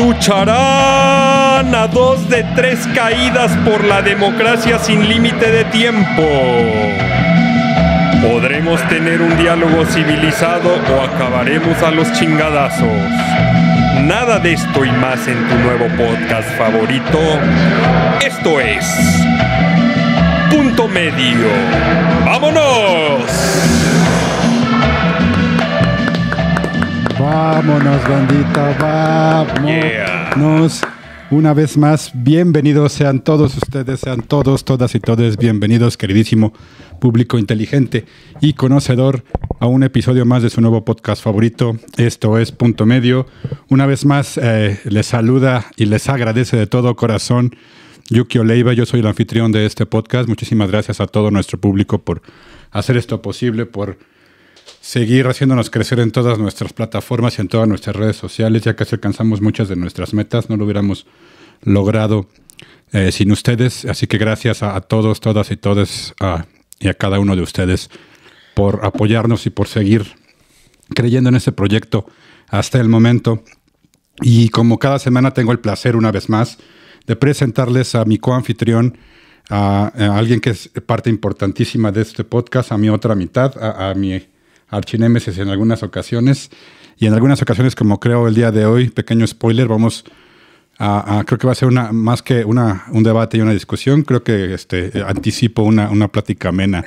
lucharán a 2 de 3 caídas por la democracia sin límite de tiempo. ¿Podremos tener un diálogo civilizado o acabaremos a los chingadazos? Nada de esto y más en tu nuevo podcast favorito. Esto es Punto Medio. ¡Vámonos! Vámonos, bandita, vámonos. Una vez más, bienvenidos sean todos ustedes, sean todos, todas y todes bienvenidos, queridísimo público inteligente y conocedor, a un episodio más de su nuevo podcast favorito. Esto es Punto Medio. Una vez más, les saluda y les agradece de todo corazón Yuki Oleiva. Yo soy el anfitrión de este podcast. Muchísimas gracias a todo nuestro público por hacer esto posible, por seguir haciéndonos crecer en todas nuestras plataformas y en todas nuestras redes sociales. Ya casi alcanzamos muchas de nuestras metas, no lo hubiéramos logrado sin ustedes. Así que gracias a todos, todas y todes, y a cada uno de ustedes por apoyarnos y por seguir creyendo en este proyecto hasta el momento. Y como cada semana tengo el placer una vez más de presentarles a mi coanfitrión, a alguien que es parte importantísima de este podcast, a mi otra mitad, a mi archinémesis en algunas ocasiones, y en algunas ocasiones, como creo el día de hoy, pequeño spoiler, vamos creo que va a ser más que un debate y una discusión. Creo que anticipo una plática amena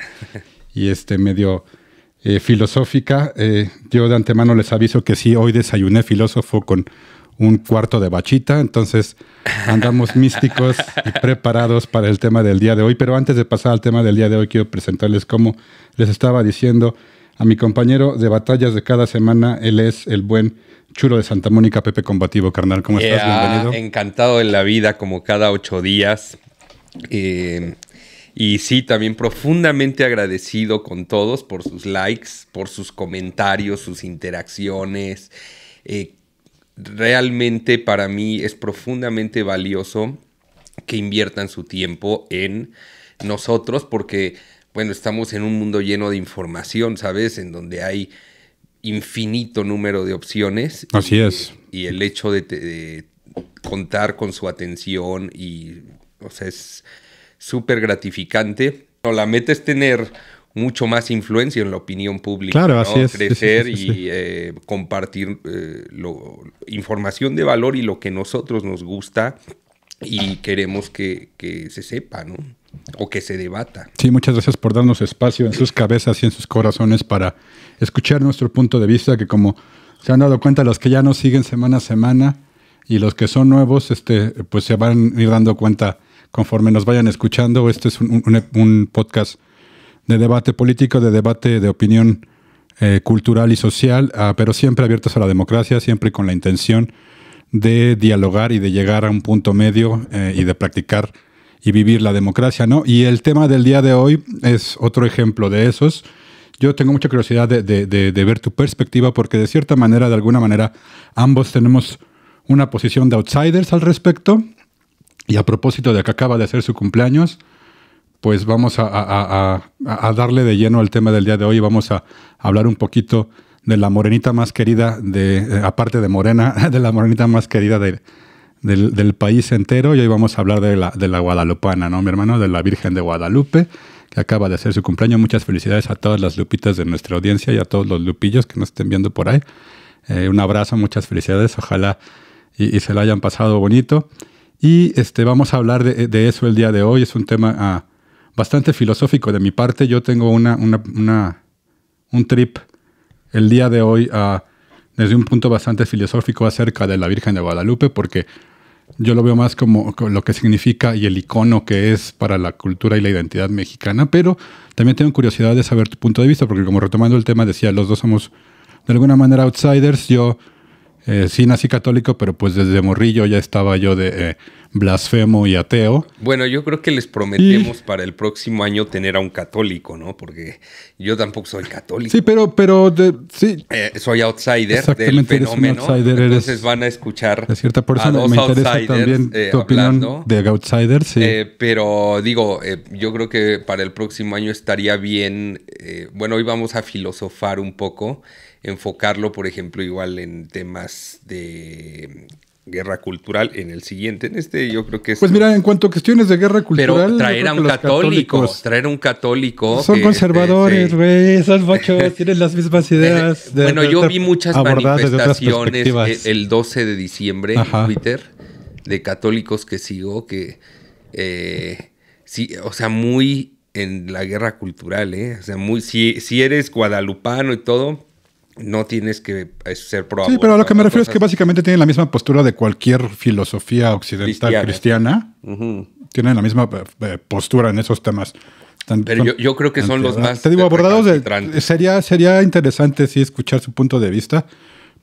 y medio filosófica. Yo de antemano les aviso que sí, hoy desayuné filósofo con un cuarto de bachita, entonces andamos místicos y preparados para el tema del día de hoy. Pero antes de pasar al tema del día de hoy, quiero presentarles, como les estaba diciendo, a mi compañero de batallas de cada semana. Él es el buen Chulo de Santa Mónica, Pepe Combativo. Carnal, ¿cómo estás? Bienvenido. Encantado en la vida, como cada 8 días. Y sí, también profundamente agradecido con todos por sus likes, por sus comentarios, sus interacciones. Realmente para mí es profundamente valioso que inviertan su tiempo en nosotros, porque, bueno, estamos en un mundo lleno de información, ¿sabes? En donde hay infinito número de opciones. Así es. Y el hecho de contar con su atención es súper gratificante. La meta es tener mucho más influencia en la opinión pública. Claro, ¿no? así es. Crecer sí. y compartir información de valor y lo que nosotros nos gusta y queremos que se sepa, ¿no? O que se debata. Sí, muchas gracias por darnos espacio en sus cabezas y en sus corazones para escuchar nuestro punto de vista, que como se han dado cuenta los que ya nos siguen semana a semana y los que son nuevos, pues se van a ir dando cuenta conforme nos vayan escuchando. Este es un podcast de debate político, de debate de opinión cultural y social, pero siempre abiertos a la democracia, siempre con la intención de dialogar y de llegar a un punto medio y de practicar y vivir la democracia, ¿no? Y el tema del día de hoy es otro ejemplo de esos. Yo tengo mucha curiosidad de ver tu perspectiva, porque de cierta manera, de alguna manera, ambos tenemos una posición de outsiders al respecto. Y a propósito de que acaba de ser su cumpleaños, pues vamos a darle de lleno al tema del día de hoy. Vamos a hablar un poquito de la morenita más querida, aparte de Morena, de la morenita más querida del país entero. Y hoy vamos a hablar de la guadalupana, ¿no, mi hermano? De la Virgen de Guadalupe, que acaba de hacer su cumpleaños. Muchas felicidades a todas las lupitas de nuestra audiencia y a todos los lupillos que nos estén viendo por ahí. Un abrazo, muchas felicidades. Ojalá y se la hayan pasado bonito. Y vamos a hablar de eso el día de hoy. Es un tema bastante filosófico de mi parte. Yo tengo un trip el día de hoy desde un punto bastante filosófico acerca de la Virgen de Guadalupe, porque yo lo veo más como lo que significa y el icono que es para la cultura y la identidad mexicana. Pero también tengo curiosidad de saber tu punto de vista, porque como retomando el tema, decía, los dos somos de alguna manera outsiders. Yo sí nací católico, pero pues desde morrillo ya estaba yo de blasfemo y ateo. Bueno, yo creo que les prometemos para el próximo año tener a un católico, ¿no? Porque yo tampoco soy católico. Sí, pero sí. Soy outsider del fenómeno. Outsider, entonces van a escuchar de cierta persona. a dos me interesa outsiders también tu opinión de outsider, sí. Pero digo, yo creo que para el próximo año estaría bien. Bueno, hoy vamos a filosofar un poco, enfocarlo, por ejemplo, igual en temas de guerra cultural en el siguiente. En este yo creo que es... Pues mira, en cuanto a cuestiones de guerra cultural... Pero traer a un católico... Son conservadores, güey, son machos, tienen las mismas ideas. Bueno, yo vi muchas manifestaciones el 12 de diciembre en Twitter de católicos que sigo que... sí, o sea, muy en la guerra cultural, ¿eh? O sea, muy... Si eres guadalupano y todo... No tienes que ser pro. Sí, pero a lo que me refiero es que básicamente tienen la misma postura de cualquier filosofía occidental cristiana. Tienen la misma postura en esos temas. Pero yo creo que son los más... Te digo, abordados sería interesante sí escuchar su punto de vista,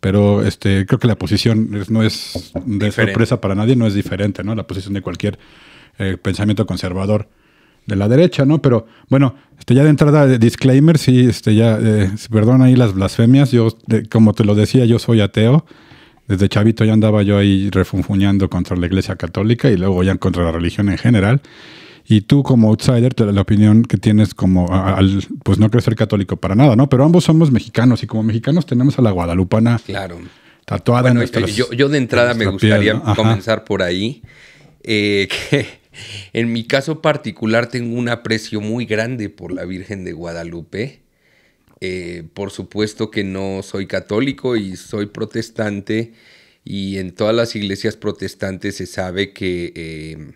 pero creo que la posición no es de sorpresa para nadie, no es diferente, ¿no? La posición de cualquier pensamiento conservador de la derecha, ¿no? Pero bueno, ya de entrada, disclaimer, sí, perdón ahí las blasfemias, yo, como te lo decía, yo soy ateo, desde chavito ya andaba yo ahí refunfuñando contra la Iglesia Católica y luego ya contra la religión en general, y tú como outsider, la opinión que tienes como, pues no crees ser católico para nada, ¿no? Pero ambos somos mexicanos, y como mexicanos tenemos a la guadalupana tatuada en nuestras... Yo de entrada me gustaría comenzar por ahí, que... En mi caso particular tengo un aprecio muy grande por la Virgen de Guadalupe. Por supuesto que no soy católico y soy protestante, y en todas las iglesias protestantes se sabe que,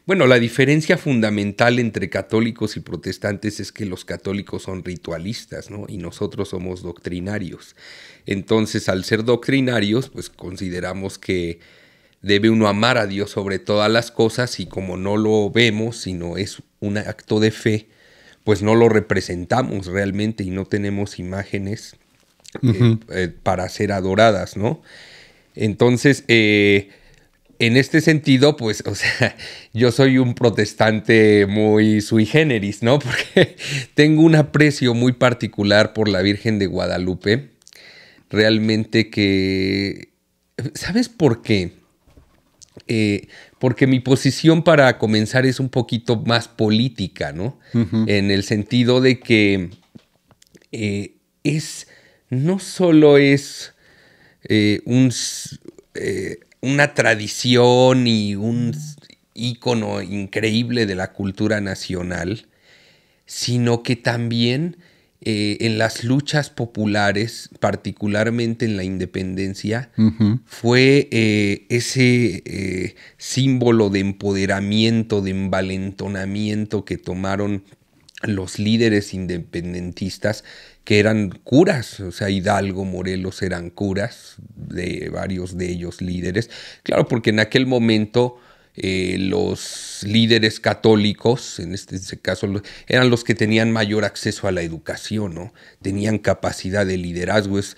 bueno, la diferencia fundamental entre católicos y protestantes es que los católicos son ritualistas, ¿no? Y nosotros somos doctrinarios. Entonces, al ser doctrinarios, pues consideramos que debe uno amar a Dios sobre todas las cosas, y como no lo vemos, sino es un acto de fe, pues no lo representamos realmente y no tenemos imágenes para ser adoradas, ¿no? Entonces, en este sentido, pues, o sea, yo soy un protestante muy sui generis, ¿no? Porque tengo un aprecio muy particular por la Virgen de Guadalupe. Realmente que... ¿Sabes por qué? Porque mi posición para comenzar es un poquito más política, ¿no? En el sentido de que no solo es una tradición y un ícono increíble de la cultura nacional, sino que también en las luchas populares, particularmente en la independencia, fue ese símbolo de empoderamiento, de envalentonamiento que tomaron los líderes independentistas, que eran curas. O sea, Hidalgo, Morelos eran curas, de varios de ellos líderes. Claro, porque en aquel momento... los líderes católicos, en este caso, eran los que tenían mayor acceso a la educación, ¿no? Tenían capacidad de liderazgo. Es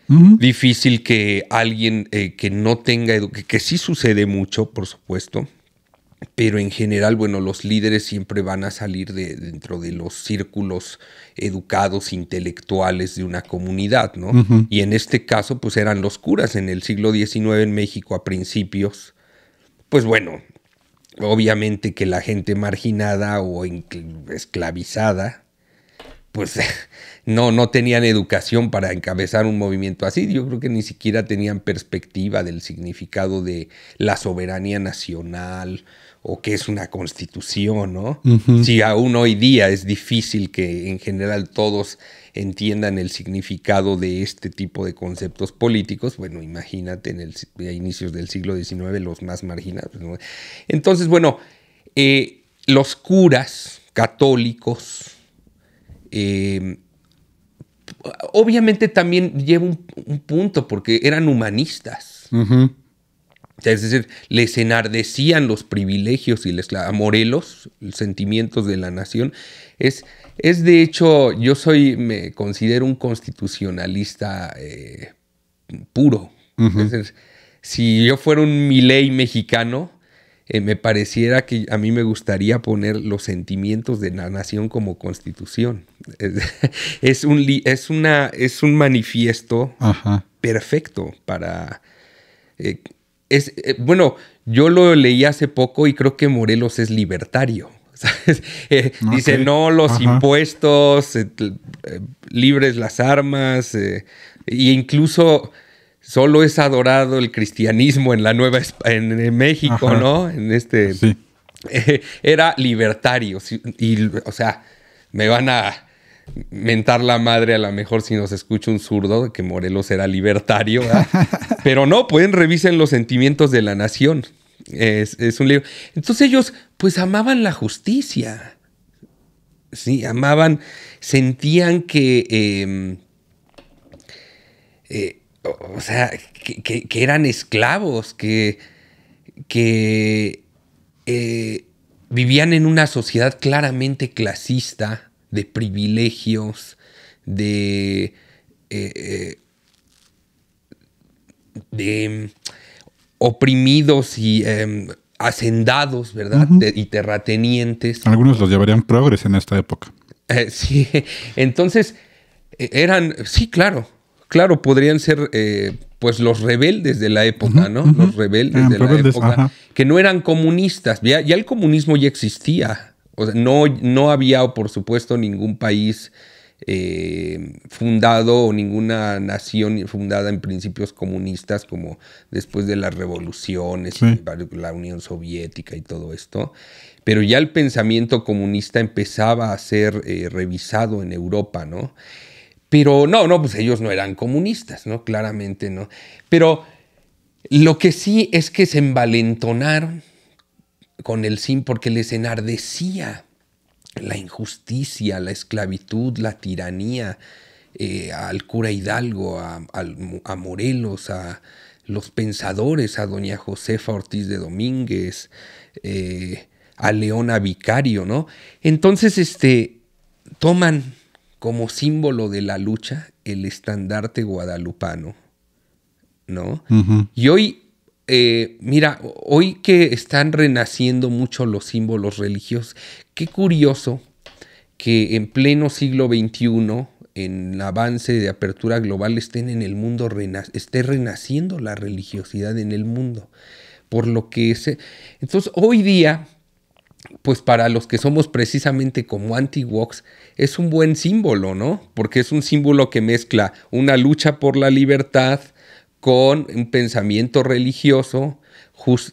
difícil que alguien que no tenga educación, que sí sucede mucho, por supuesto, pero en general, bueno, los líderes siempre van a salir dentro de los círculos educados, intelectuales de una comunidad, ¿no? Y en este caso, pues eran los curas en el siglo XIX en México a principios. Pues bueno, obviamente que la gente marginada o esclavizada, pues no tenían educación para encabezar un movimiento así. Yo creo que ni siquiera tenían perspectiva del significado de la soberanía nacional o qué es una constitución, ¿no? Si aún hoy día es difícil que en general todos entiendan el significado de este tipo de conceptos políticos, bueno, imagínate a inicios del siglo XIX los más marginados, ¿no? Entonces, bueno, los curas católicos obviamente también lleva un punto, porque eran humanistas. Es decir, les enardecían los privilegios y a Morelos, los sentimientos de la nación. Es de hecho, me considero un constitucionalista puro. Es decir, si yo fuera un Milei mexicano, me pareciera que a mí me gustaría poner los sentimientos de la nación como constitución. Es un manifiesto perfecto para... bueno, yo lo leí hace poco y creo que Morelos es libertario, ¿sabes? Dice, no, los impuestos, libres las armas, e incluso solo es adorado el cristianismo en la en México, Ajá. ¿no? Sí. Era libertario. Y, o sea, me van a mentar la madre a lo mejor si nos escucha un zurdo, que Morelos era libertario, ¿verdad? Pero no, revisen Los sentimientos de la nación. Es un libro. Entonces ellos, pues, amaban la justicia. Sí, sentían que, o sea, que eran esclavos, que vivían en una sociedad claramente clasista, de privilegios, de oprimidos y hacendados, ¿verdad? Ujú. Y terratenientes. Algunos los llamarían progres en esta época. Sí, entonces sí, claro, podrían ser pues los rebeldes de la época, ¿no? Ujú. Los rebeldes Eran de rebeldes, la época, ajá. que no eran comunistas, ya el comunismo ya existía, o sea, no había, por supuesto, ningún país fundado o ninguna nación fundada en principios comunistas como después de las revoluciones, Sí. la Unión Soviética y todo esto. Pero ya el pensamiento comunista empezaba a ser revisado en Europa, ¿no? Pero no, pues ellos no eran comunistas, ¿no? Claramente no. Pero lo que sí es que se envalentonaron con el SIM porque les enardecía la injusticia, la esclavitud, la tiranía, al cura Hidalgo, a Morelos, a los pensadores, a doña Josefa Ortiz de Domínguez, a Leona Vicario, ¿no? Entonces, toman como símbolo de la lucha el estandarte guadalupano, ¿no? Ujú. Y hoy, mira, hoy que están renaciendo mucho los símbolos religiosos, qué curioso que en pleno siglo XXI, en el avance de apertura global, esté renaciendo la religiosidad en el mundo. Por lo que entonces, hoy día, pues para los que somos precisamente como anti-woks, es un buen símbolo, ¿no? Porque es un símbolo que mezcla una lucha por la libertad con un pensamiento religioso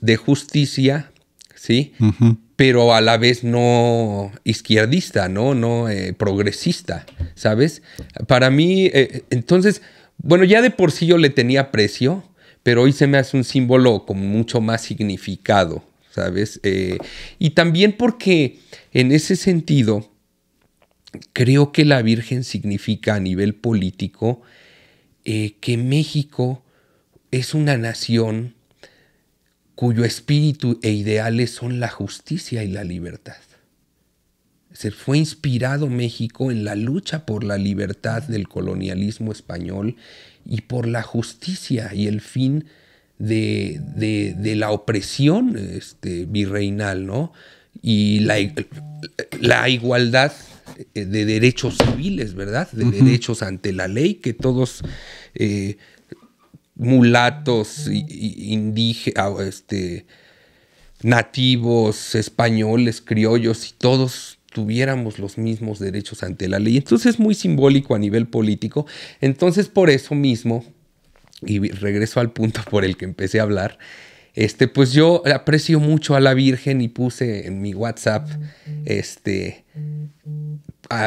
de justicia, ¿sí? Ujú. Pero a la vez no izquierdista, no progresista, ¿sabes? Para mí, entonces, bueno, ya de por sí yo le tenía aprecio, pero hoy se me hace un símbolo con mucho más significado, ¿sabes? Y también porque en ese sentido, creo que la Virgen significa a nivel político que México es una nación cuyo espíritu e ideales son la justicia y la libertad. Fue inspirado México en la lucha por la libertad del colonialismo español y por la justicia y el fin de la opresión virreinal, ¿no? Y la igualdad de derechos civiles, ¿verdad? De derechos ante la ley, que todos mulatos, indígenas, nativos, españoles, criollos, y todos tuviéramos los mismos derechos ante la ley. Entonces es muy simbólico a nivel político. Entonces, por eso mismo, y regreso al punto por el que empecé a hablar, pues yo aprecio mucho a la Virgen y puse en mi WhatsApp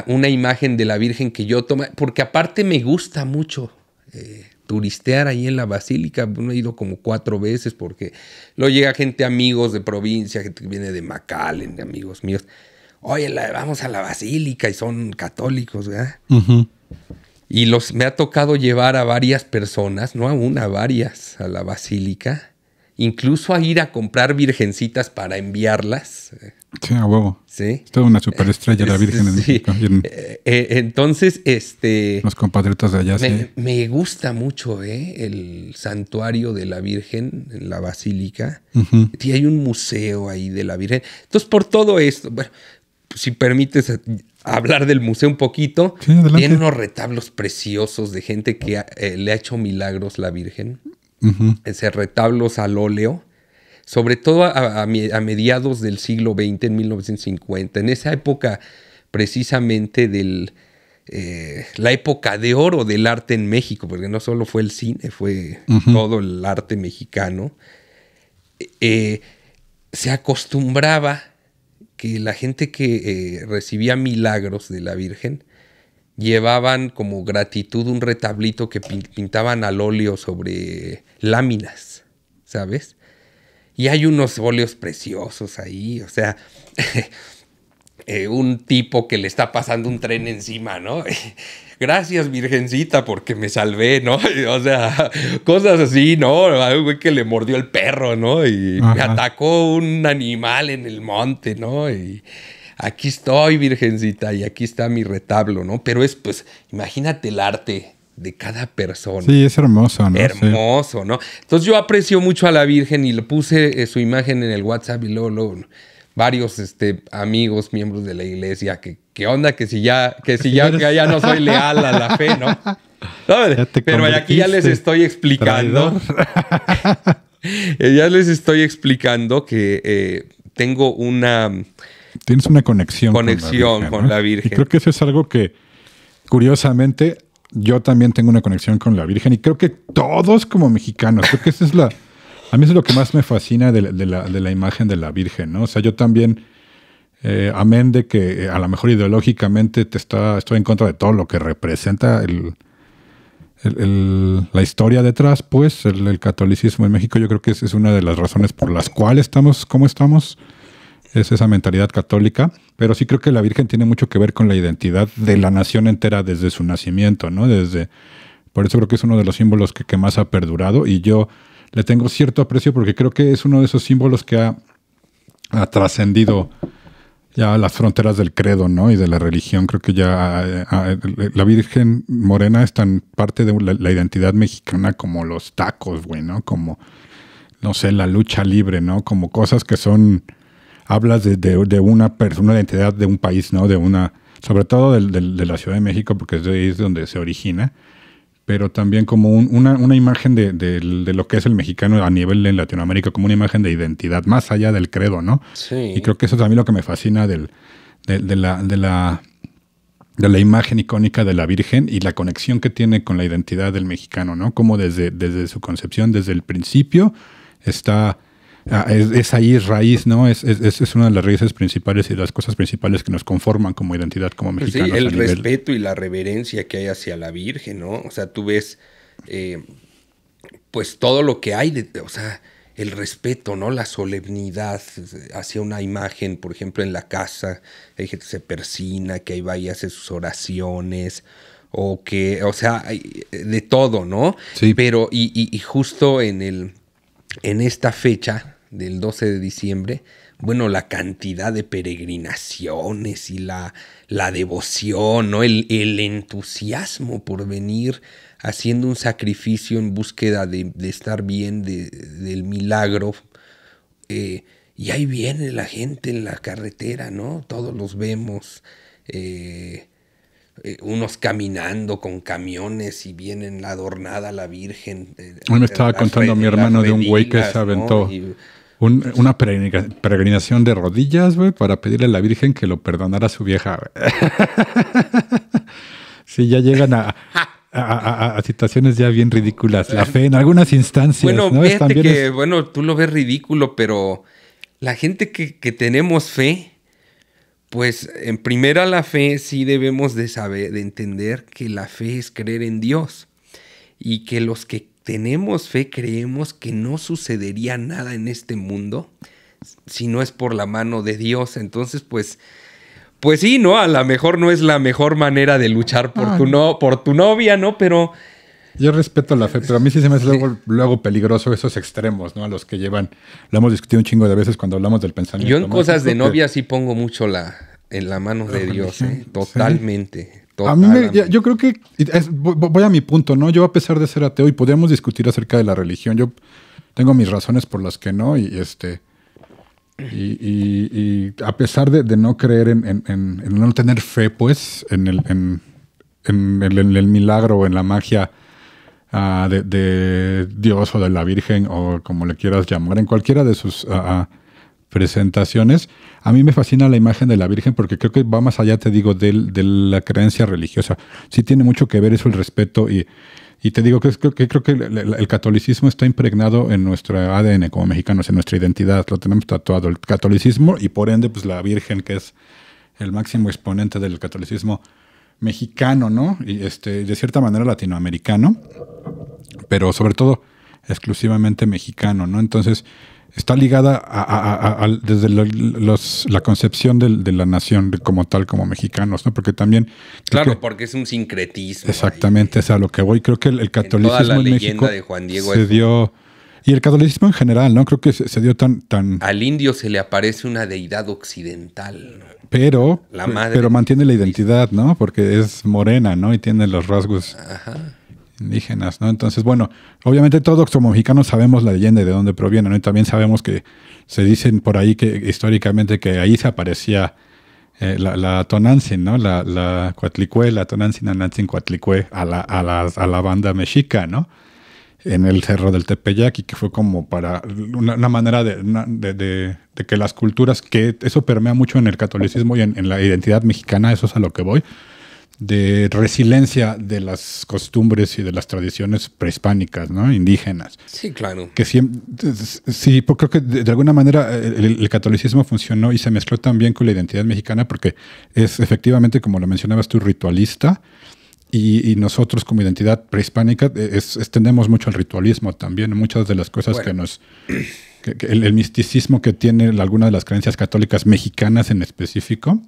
una imagen de la Virgen que yo tomé, porque aparte me gusta mucho turistear ahí en la basílica. Bueno, he ido como 4 veces porque luego llega gente, amigos de provincia, gente que viene de McAllen, amigos míos. Oye, vamos a la basílica y son católicos, ¿verdad? Ujú. Y me ha tocado llevar a varias personas, no a una, a varias, a la basílica. Incluso a ir a comprar virgencitas para enviarlas. Sí, a huevo. ¿Sí? Es toda una superestrella la Virgen en Sí. México. Y en Entonces, los compatriotas de allá, sí. me gusta mucho el santuario de la Virgen en la basílica. Ujú. Y hay un museo ahí de la Virgen. Entonces, por todo esto, bueno, si permites hablar del museo un poquito, Sí, adelante. tiene unos retablos preciosos de gente que le ha hecho milagros la Virgen. Ujú. Retablos al óleo, sobre todo a mediados del siglo XX, en 1950. En esa época precisamente la época de oro del arte en México, porque no solo fue el cine, fue todo el arte mexicano, se acostumbraba que la gente que recibía milagros de la Virgen llevaban como gratitud un retablito que pintaban al óleo sobre láminas, ¿sabes? Y hay unos óleos preciosos ahí, o sea, un tipo que le está pasando un tren encima, ¿no? Gracias, Virgencita, porque me salvé, ¿no? O sea, cosas así, ¿no? Hay un güey que le mordió el perro, ¿no? Y me atacó un animal en el monte, ¿no? Y aquí estoy, Virgencita, y aquí está mi retablo, ¿no? Pero es, pues, imagínate el arte de cada persona. Sí, es hermoso, ¿no? Hermoso, ¿no? Entonces yo aprecio mucho a la Virgen y le puse su imagen en el WhatsApp y luego varios amigos, miembros de la iglesia, ¿qué onda? Que si ya no soy leal a la fe, ¿no? Pero aquí ya les estoy explicando. Ya les estoy explicando que tengo Tienes una conexión con la Virgen. Y creo que eso es algo que, curiosamente, yo también tengo una conexión con la Virgen. Y creo que todos como mexicanos, creo que esa es a mí es lo que más me fascina de la imagen de la Virgen, ¿no? O sea, yo también, amén de que a lo mejor ideológicamente estoy en contra de todo lo que representa la historia detrás, pues, el catolicismo en México. Yo creo que esa es una de las razones por las cuales estamos como estamos. Es esa mentalidad católica. Pero sí creo que la Virgen tiene mucho que ver con la identidad de la nación entera desde su nacimiento, ¿no? Por eso creo que es uno de los símbolos que más ha perdurado. Y yo le tengo cierto aprecio porque creo que es uno de esos símbolos que ha trascendido ya las fronteras del credo, ¿no? Y de la religión. Creo que ya la Virgen Morena es tan parte de la identidad mexicana como los tacos, güey, ¿no? Como, no sé, la lucha libre, ¿no? Como cosas que son... Hablas de una identidad de un país, ¿no? Sobre todo de la Ciudad de México, porque es de ahí donde se origina. Pero también como una imagen de lo que es el mexicano a nivel en Latinoamérica, como una imagen de identidad, más allá del credo, ¿no? Sí. Y creo que eso es a mí lo que me fascina de la imagen icónica de la Virgen y la conexión que tiene con la identidad del mexicano, ¿no? Como desde su concepción, desde el principio, está... Es ahí raíz, ¿no? Es una de las raíces principales y de las cosas principales que nos conforman como identidad, como mexicanos. Sí, el respeto y la reverencia que hay hacia la Virgen, ¿no? O sea, tú ves, pues todo lo que hay, o sea, el respeto, ¿no? La solemnidad hacia una imagen, por ejemplo, en la casa, hay gente que se persina, que ahí va y hace sus oraciones, o sea, de todo, ¿no? Sí. Pero, y justo en esta fecha del 12 de diciembre, bueno, la cantidad de peregrinaciones y la devoción, ¿no? El entusiasmo por venir haciendo un sacrificio en búsqueda de estar bien, del milagro. Y ahí viene la gente en la carretera, ¿no? Todos los vemos. Unos caminando con camiones y vienen adornada la Virgen. Hoy me estaba contando mi hermano de un güey que se aventó, ¿no? Una peregrinación de rodillas, güey, para pedirle a la Virgen que lo perdonara a su vieja, güey. Sí, ya llegan a situaciones ya bien ridículas. La fe en algunas instancias, bueno, ¿no? Fíjate que, bueno, tú lo ves ridículo, pero la gente que tenemos fe, pues en primera la fe sí debemos de saber, de entender que la fe es creer en Dios y que los que tenemos fe creemos que no sucedería nada en este mundo si no es por la mano de Dios. Entonces, pues sí, ¿no? A lo mejor no es la mejor manera de luchar por tu novia, ¿no? Pero... Yo respeto la fe, pero a mí sí se me hace luego peligroso esos extremos, ¿no? A los que llevan... Lo hemos discutido un chingo de veces cuando hablamos del pensamiento. Yo en cosas de novia sí pongo mucho en la mano de Dios, ¿eh? Totalmente. Sí. A mí yo creo que... voy a mi punto, ¿no? Yo, a pesar de ser ateo, y podríamos discutir acerca de la religión, yo tengo mis razones por las que no, y a pesar de no creer en no tener fe, pues, en el milagro o en la magia de Dios o de la Virgen o como le quieras llamar, en cualquiera de sus presentaciones. A mí me fascina la imagen de la Virgen porque creo que va más allá, te digo, de la creencia religiosa. Sí tiene mucho que ver eso, el respeto y te digo que creo que el catolicismo está impregnado en nuestro ADN como mexicanos, en nuestra identidad. Lo tenemos tatuado, el catolicismo y por ende pues la Virgen, que es el máximo exponente del catolicismo mexicano, ¿no? Y de cierta manera latinoamericano, pero sobre todo exclusivamente mexicano, ¿no? Entonces está ligada desde la concepción de la nación como tal, como mexicanos, ¿no? Porque también... Claro, porque es un sincretismo. Exactamente, es a lo que voy. Creo que el catolicismo en toda la en leyenda México de Juan Diego se dio... Y el catolicismo en general, ¿no? Creo que se dio tan... Al indio se le aparece una deidad occidental, ¿no? Pero mantiene la identidad, ¿no? Porque es morena, ¿no? Y tiene los rasgos indígenas, ¿no? Entonces, bueno, obviamente todos como mexicanos sabemos la leyenda y de dónde proviene, ¿no? Y también sabemos que se dicen por ahí que históricamente que ahí se aparecía la Tonantzin, ¿no? La Coatlicue, la Tonantzin Anantzin Coatlicue a la banda mexica, ¿no? En el Cerro del Tepeyac, y que fue como para una manera de que las culturas, que eso permea mucho en el catolicismo y en la identidad mexicana, eso es a lo que voy, de resiliencia de las costumbres y de las tradiciones prehispánicas, ¿no? Indígenas. Sí, claro. Que sí, pues creo que de alguna manera el catolicismo funcionó y se mezcló también con la identidad mexicana porque es efectivamente, como lo mencionabas tú, ritualista. Y nosotros como identidad prehispánica extendemos mucho al ritualismo también. Muchas de las cosas que el misticismo que tiene algunas de las creencias católicas mexicanas en específico,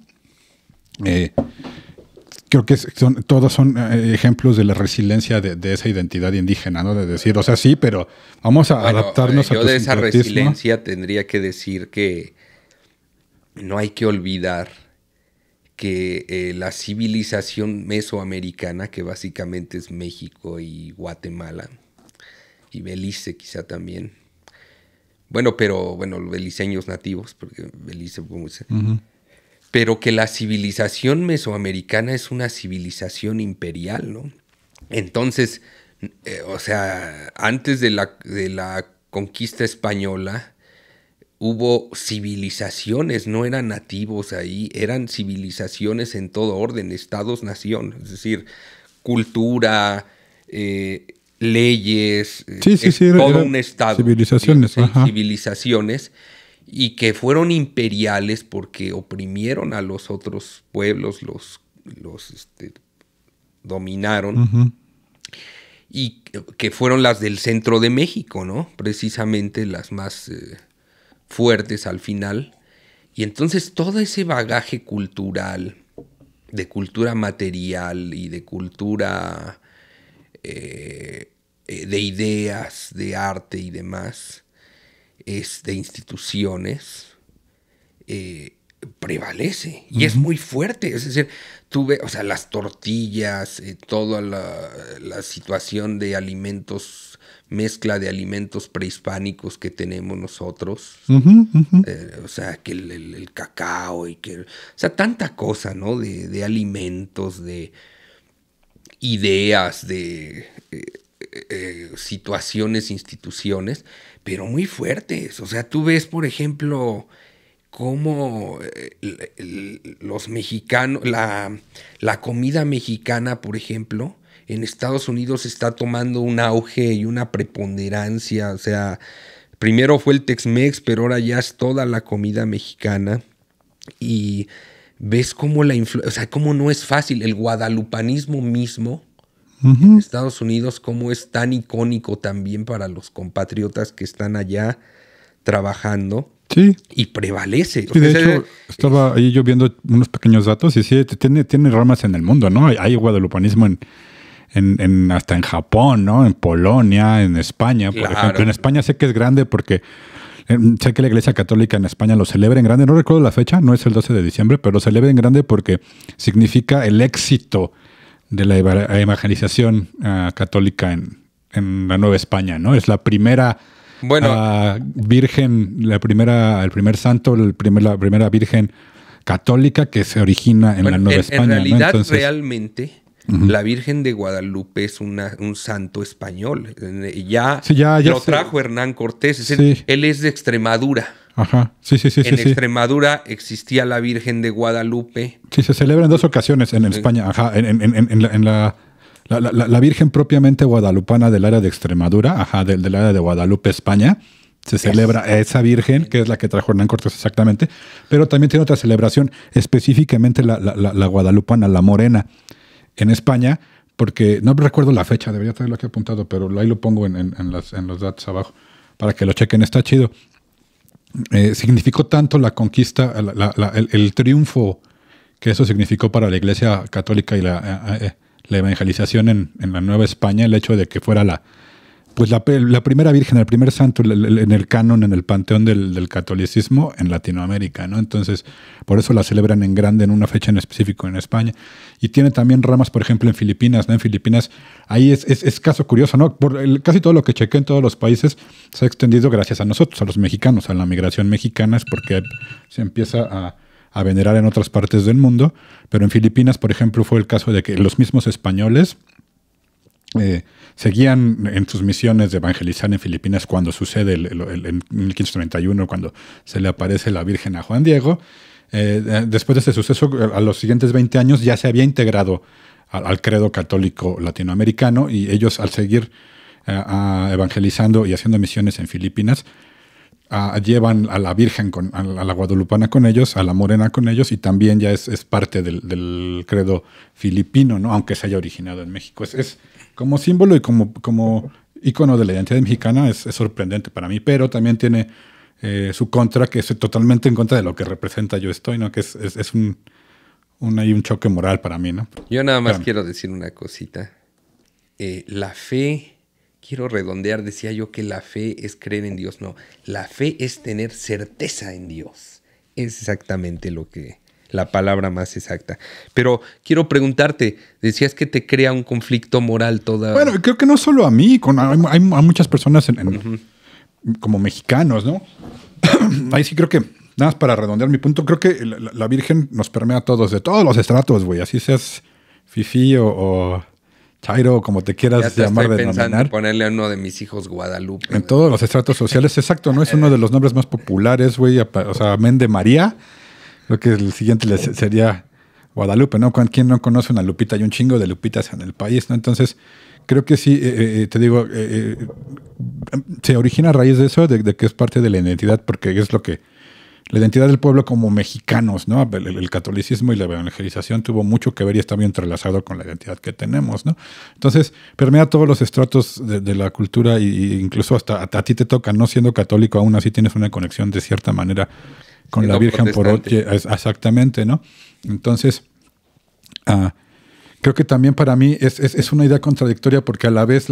creo que todos son ejemplos de la resiliencia de esa identidad indígena, ¿no? De decir, o sea, sí, pero vamos a adaptarnos a tu yo de esa resiliencia tendría que decir que no hay que olvidar que la civilización mesoamericana, que básicamente es México y Guatemala, y Belice quizá también. Bueno, los beliceños nativos, porque Belice... Pero que la civilización mesoamericana es una civilización imperial, ¿no? Entonces, antes de la conquista española, hubo civilizaciones, no eran nativos ahí, eran civilizaciones en todo orden, estados-nación, es decir, cultura, leyes, todo un estado. Civilizaciones, civilizaciones, y que fueron imperiales porque oprimieron a los otros pueblos, los dominaron, y que fueron las del centro de México, ¿no? Precisamente las más... fuertes al final, y entonces todo ese bagaje cultural, de cultura material y de cultura de ideas, de arte y demás, de instituciones, prevalece y es muy fuerte. Es decir, tú ves, las tortillas, toda la situación de alimentos, mezcla de alimentos prehispánicos que tenemos nosotros, que el cacao y que, tanta cosa, ¿no? De alimentos, de ideas, de situaciones, instituciones, pero muy fuertes. O sea, tú ves, por ejemplo, cómo los mexicanos, la comida mexicana, por ejemplo, en Estados Unidos está tomando un auge y una preponderancia. O sea, primero fue el Tex-Mex, pero ahora ya es toda la comida mexicana. Y ves cómo cómo no es fácil. El guadalupanismo mismo en Estados Unidos, cómo es tan icónico también para los compatriotas que están allá trabajando. Sí. Y prevalece. Sí, de hecho, estaba ahí yo viendo unos pequeños datos y sí, tiene ramas en el mundo, ¿no? Hay guadalupanismo hasta en Japón, ¿no? En Polonia, en España, por ejemplo. En España sé que es grande porque sé que la Iglesia Católica en España lo celebra en grande. No recuerdo la fecha, no es el 12 de diciembre, pero lo celebra en grande porque significa el éxito de la evangelización católica en la Nueva España, ¿no? Es la primera virgen, el primer santo, la primera virgen católica que se origina en la Nueva España. En realidad, ¿no? Entonces, realmente... La Virgen de Guadalupe es un santo español. Ya lo trajo Hernán Cortés. Él es de Extremadura. Ajá, sí. En Extremadura existía la Virgen de Guadalupe. Sí, se celebra en 2 ocasiones en España. Ajá, en la Virgen propiamente guadalupana del área de Extremadura, ajá, del área de Guadalupe, España. Se celebra esa Virgen, que es la que trajo Hernán Cortés exactamente, pero también tiene otra celebración, específicamente la guadalupana, la morena, en España, porque no recuerdo la fecha, debería tenerlo aquí apuntado, pero ahí lo pongo en los datos abajo, para que lo chequen, está chido. Significó tanto la conquista, el triunfo que eso significó para la Iglesia Católica y la evangelización en la Nueva España, el hecho de que fuera la primera virgen, el primer santo en el canon, en el panteón del catolicismo en Latinoamérica, ¿no? Entonces, por eso la celebran en grande en una fecha en específico en España. Y tiene también ramas, por ejemplo, en Filipinas, ¿no? En Filipinas, ahí es caso curioso, ¿no? Casi todo lo que chequé en todos los países se ha extendido gracias a nosotros, a los mexicanos, a la migración mexicana, es porque se empieza a venerar en otras partes del mundo. Pero en Filipinas, por ejemplo, fue el caso de que los mismos españoles seguían en sus misiones de evangelizar en Filipinas cuando sucede en 1531, cuando se le aparece la Virgen a Juan Diego. Después de ese suceso, a los siguientes 20 años ya se había integrado al credo católico latinoamericano, y ellos, al seguir evangelizando y haciendo misiones en Filipinas, llevan a la Virgen, a la guadalupana con ellos, a la morena con ellos, y también ya es parte del credo filipino, ¿no? Aunque se haya originado en México. Es como símbolo y como ícono de la identidad mexicana, es sorprendente para mí, pero también tiene su contra, que es totalmente en contra de lo que representa Yo Estoy, ¿no? Que es un choque moral para mí, ¿no? Yo nada más quiero decir una cosita. La fe, quiero redondear, decía yo que la fe es creer en Dios. No, la fe es tener certeza en Dios. Es exactamente la palabra más exacta. Pero quiero preguntarte, decías que te crea un conflicto moral toda... Bueno, creo que no solo a mí, hay muchas personas como mexicanos, ¿no? Ahí sí creo que, nada más para redondear mi punto, creo que la Virgen nos permea a todos, de todos los estratos, güey. Así seas fifí o chairo, como te quieras llamar, estoy pensando denominar. En ponerle a uno de mis hijos Guadalupe. En todos los estratos sociales, exacto, ¿no? Es uno de los nombres más populares, güey. O sea, amén de María. Creo que el siguiente sería Guadalupe, ¿no? ¿Quién no conoce una Lupita? Hay un chingo de Lupitas en el país, ¿no? Entonces, creo que sí, te digo, se origina a raíz de eso, de que es parte de la identidad, porque es la identidad del pueblo como mexicanos, ¿no? El catolicismo y la evangelización tuvo mucho que ver y está bien entrelazado con la identidad que tenemos, ¿no? Entonces, permea todos los estratos de la cultura, e incluso hasta a ti te toca, no siendo católico, aún así tienes una conexión de cierta manera con la Virgen por exactamente, ¿no? Entonces, creo que también para mí es una idea contradictoria, porque a la vez,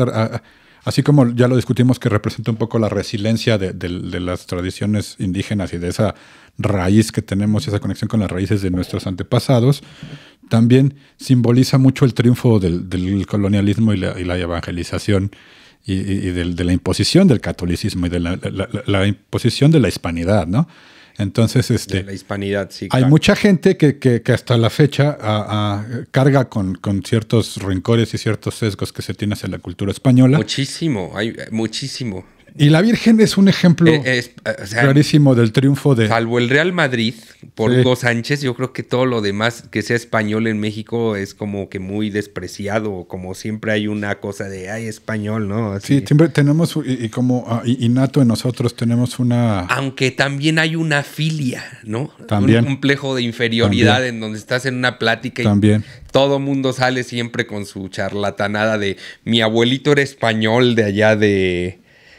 así como ya lo discutimos, que representa un poco la resiliencia de las tradiciones indígenas y de esa raíz que tenemos, esa conexión con las raíces de nuestros antepasados, también simboliza mucho el triunfo del colonialismo y la evangelización y de la imposición del catolicismo y de la imposición de la hispanidad, ¿no? Entonces, de la hispanidad, sí. Hay mucha gente que hasta la fecha carga con ciertos rencores y ciertos sesgos que se tiene hacia la cultura española. Muchísimo, hay muchísimo. Y la Virgen es un ejemplo clarísimo del triunfo de... Salvo el Real Madrid, por Hugo Sánchez, yo creo que todo lo demás que sea español en México es como que muy despreciado, como siempre hay una cosa de, ay, español, ¿no? Así. Sí, siempre tenemos, y como innato en nosotros tenemos una... Aunque también hay una filia, ¿no? También. Un complejo de inferioridad en donde estás en una plática también. Y todo mundo sale siempre con su charlatanada de, mi abuelito era español de allá de...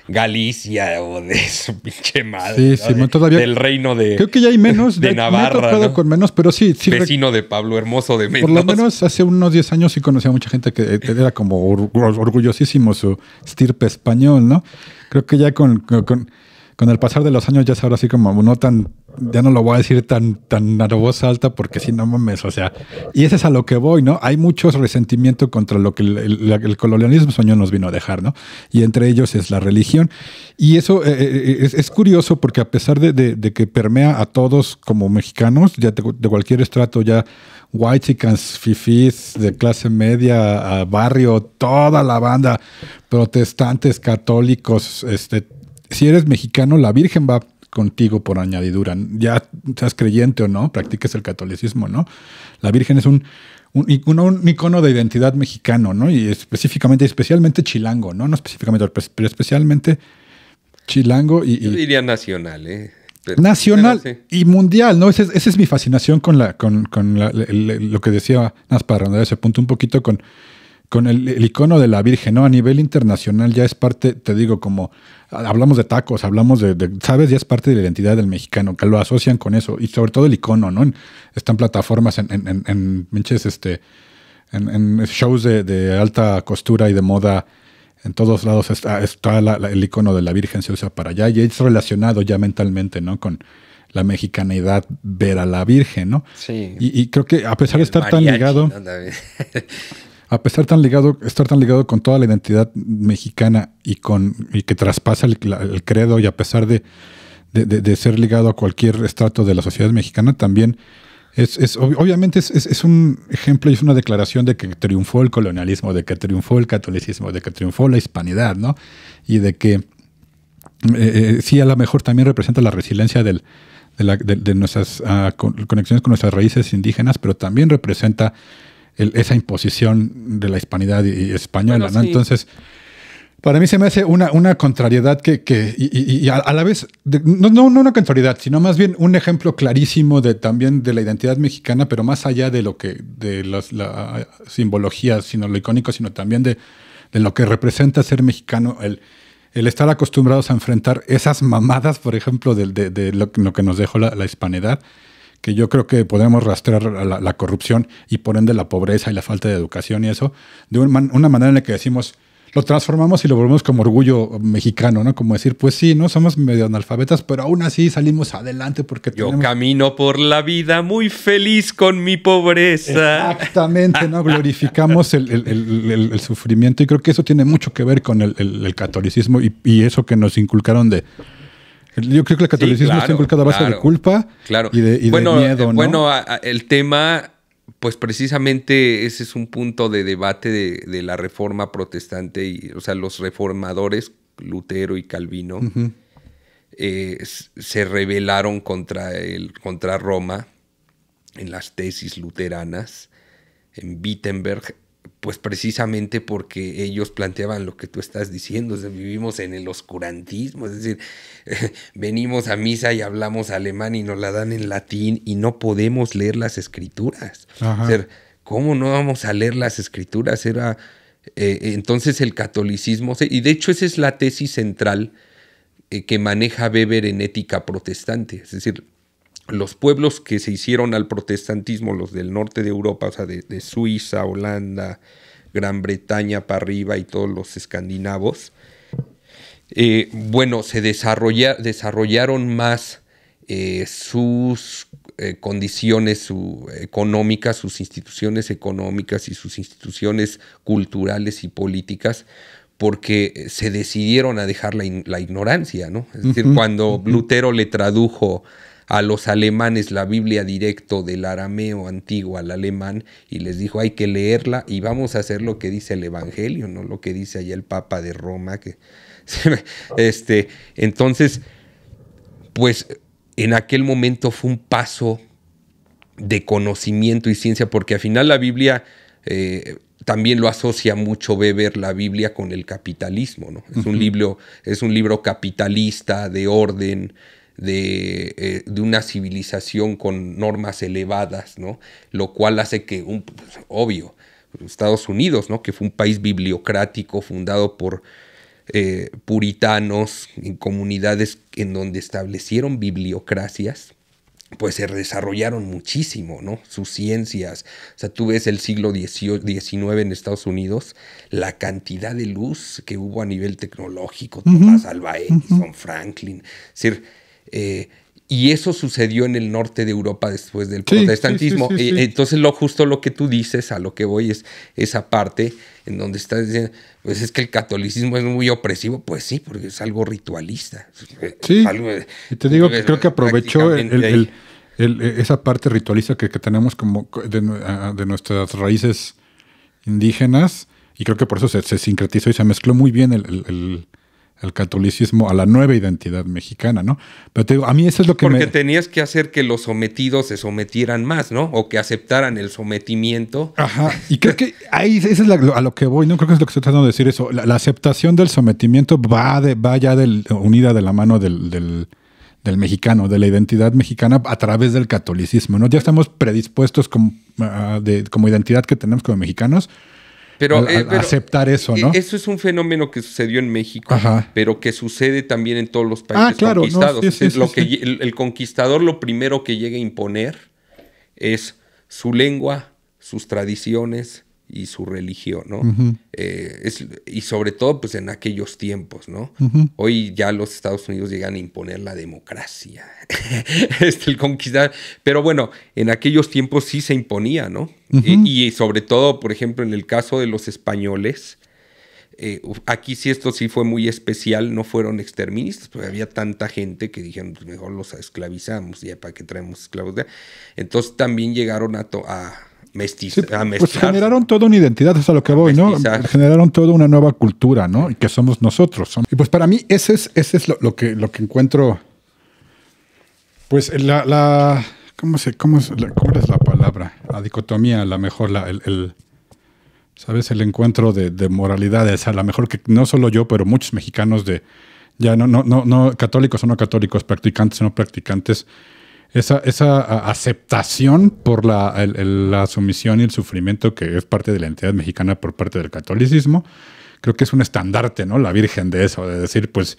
Galicia o de su pinche madre. Sí, ¿no? Todavía del reino de... Creo que ya hay menos. de Navarra, ¿no? Con menos, pero sí. Vecino de Pablo Hermoso de Mendoza. Por lo menos hace unos 10 años sí conocía a mucha gente que era como orgullosísimo su estirpe español, ¿no? Creo que ya con el pasar de los años ya es ahora así como no tan... Ya no lo voy a decir tan a voz alta, porque si no mames, o sea... Y ese es a lo que voy, ¿no? Hay mucho resentimiento contra lo que el colonialismo español nos vino a dejar, ¿no? Y entre ellos es la religión. Y eso es curioso, porque a pesar de que permea a todos como mexicanos, ya de cualquier estrato, ya whitexicans, fifís, de clase media, a barrio, toda la banda, protestantes, católicos, si eres mexicano, la Virgen va contigo por añadidura. Ya seas creyente o no, practiques el catolicismo, ¿no? La Virgen es un icono de identidad mexicano, ¿no? Y especialmente chilango, ¿no? No específicamente, pero especialmente chilango y yo diría nacional, nacional y mundial, ¿no? Esa es mi fascinación con lo que decía, nada más para rondar ese punto un poquito, con el icono de la Virgen, ¿no? A nivel internacional ya es parte, te digo, como hablamos de tacos, hablamos ¿sabes? Ya es parte de la identidad del mexicano, que lo asocian con eso, y sobre todo el icono, ¿no? Están plataformas en shows de alta costura y de moda, en todos lados está el icono de la Virgen, se usa para allá, y es relacionado ya mentalmente, ¿no? Con la mexicanidad, ver a la Virgen, ¿no? Sí. Y creo que a pesar de estar tan ligado... ¿no? A pesar de estar tan ligado con toda la identidad mexicana y que traspasa el credo, y a pesar de ser ligado a cualquier estrato de la sociedad mexicana, también obviamente es un ejemplo y es una declaración de que triunfó el colonialismo, de que triunfó el catolicismo, de que triunfó la hispanidad, ¿no? Y de que sí, a lo mejor también representa la resiliencia de nuestras conexiones con nuestras raíces indígenas, pero también representa esa imposición de la hispanidad y española, bueno, ¿no? Sí. Entonces, para mí se me hace una contrariedad y a la vez, no una contrariedad, sino más bien un ejemplo clarísimo también de la identidad mexicana, pero más allá de la simbología, sino lo icónico, sino también de lo que representa ser mexicano, el estar acostumbrados a enfrentar esas mamadas, por ejemplo, de lo que nos dejó la hispanidad, que yo creo que podemos rastrear la corrupción y por ende la pobreza y la falta de educación y eso, de una manera en la que decimos, lo transformamos y lo volvemos como orgullo mexicano, ¿no? Como decir, pues sí, no somos medio analfabetas, pero aún así salimos adelante porque yo camino por la vida muy feliz con mi pobreza. Exactamente, ¿no? Glorificamos el sufrimiento, y creo que eso tiene mucho que ver con el catolicismo y eso que nos inculcaron yo creo que el catolicismo está inculcado a base de culpa y de miedo, ¿no? Bueno, el tema, pues precisamente ese es un punto de debate de la reforma protestante, o sea, los reformadores, Lutero y Calvino, uh-huh, se rebelaron contra Roma en las tesis luteranas, en Wittenberg, pues precisamente porque ellos planteaban lo que tú estás diciendo, o sea, vivimos en el oscurantismo, es decir, venimos a misa y hablamos alemán y nos la dan en latín y no podemos leer las escrituras. O sea, ¿cómo no vamos a leer las escrituras? Entonces el catolicismo, y de hecho esa es la tesis central que maneja Weber en Ética Protestante, es decir, los pueblos que se hicieron al protestantismo, los del norte de Europa, o sea, de Suiza, Holanda, Gran Bretaña para arriba y todos los escandinavos, se desarrollaron más sus condiciones económicas, sus instituciones económicas y sus instituciones culturales y políticas, porque se decidieron a dejar la ignorancia, ¿no? Es decir, cuando Lutero le tradujo a los alemanes la Biblia directo del arameo antiguo al alemán y les dijo, hay que leerla y vamos a hacer lo que dice el Evangelio, no lo que dice allá el Papa de Roma. Entonces, pues en aquel momento fue un paso de conocimiento y ciencia, porque al final la Biblia también lo asocia mucho Weber, la Biblia, con el capitalismo, ¿no? Es un libro capitalista, de orden, de una civilización con normas elevadas, ¿no? Lo cual hace que, obvio, Estados Unidos, ¿no? Que fue un país bibliocrático fundado por puritanos en comunidades en donde establecieron bibliocracias, pues se desarrollaron muchísimo, ¿no? Sus ciencias. O sea, tú ves el siglo XIX en Estados Unidos, la cantidad de luz que hubo a nivel tecnológico, Tomás Alva Edison, Franklin, es decir, y eso sucedió en el norte de Europa después del protestantismo. Sí. Entonces, justo lo que tú dices, a lo que voy, es esa parte en donde estás diciendo, pues es que el catolicismo es muy opresivo. Pues sí, porque es algo ritualista. Sí, y te digo que creo que aprovechó esa parte ritualista que tenemos como de nuestras raíces indígenas, y creo que por eso se sincretizó y se mezcló muy bien el catolicismo a la nueva identidad mexicana, ¿no? Pero te digo, a mí eso es lo que Porque tenías que hacer que los sometidos se sometieran más, ¿no? O que aceptaran el sometimiento. Ajá, y creo que ahí eso es a lo que voy, ¿no? Creo que es lo que estoy tratando de decir eso. La aceptación del sometimiento va ya unida de la mano del mexicano, de la identidad mexicana a través del catolicismo, ¿no? Ya estamos predispuestos como identidad que tenemos como mexicanos pero aceptar eso, ¿no? Eso es un fenómeno que sucedió en México, Ajá. pero que sucede también en todos los países conquistados. No, sí, El conquistador lo primero que llega a imponer es su lengua, sus tradiciones y su religión, ¿no? Uh-huh. Y sobre todo, pues en aquellos tiempos, ¿no? Uh-huh. Hoy ya los Estados Unidos llegan a imponer la democracia. El conquistador. Pero bueno, en aquellos tiempos sí se imponía, ¿no? Uh-huh. Y sobre todo, por ejemplo, en el caso de los españoles, aquí sí esto sí fue muy especial, no fueron exterministas, porque había tanta gente que dijeron, pues mejor los esclavizamos, ya para qué traemos esclavos. Entonces también llegaron a mestizar. Pues generaron toda una identidad, es a lo que voy, ¿no? Generaron toda una nueva cultura, ¿no? Y que somos nosotros. Y pues para mí ese es lo que encuentro, pues ¿cómo es la palabra? La dicotomía, a lo mejor ¿sabes? El encuentro de moralidades, a lo mejor que no solo yo, pero muchos mexicanos ya no católicos o no católicos, practicantes o no practicantes, esa aceptación por la sumisión y el sufrimiento que es parte de la identidad mexicana por parte del catolicismo, creo que es un estandarte, ¿no? La virgen de eso, de decir, pues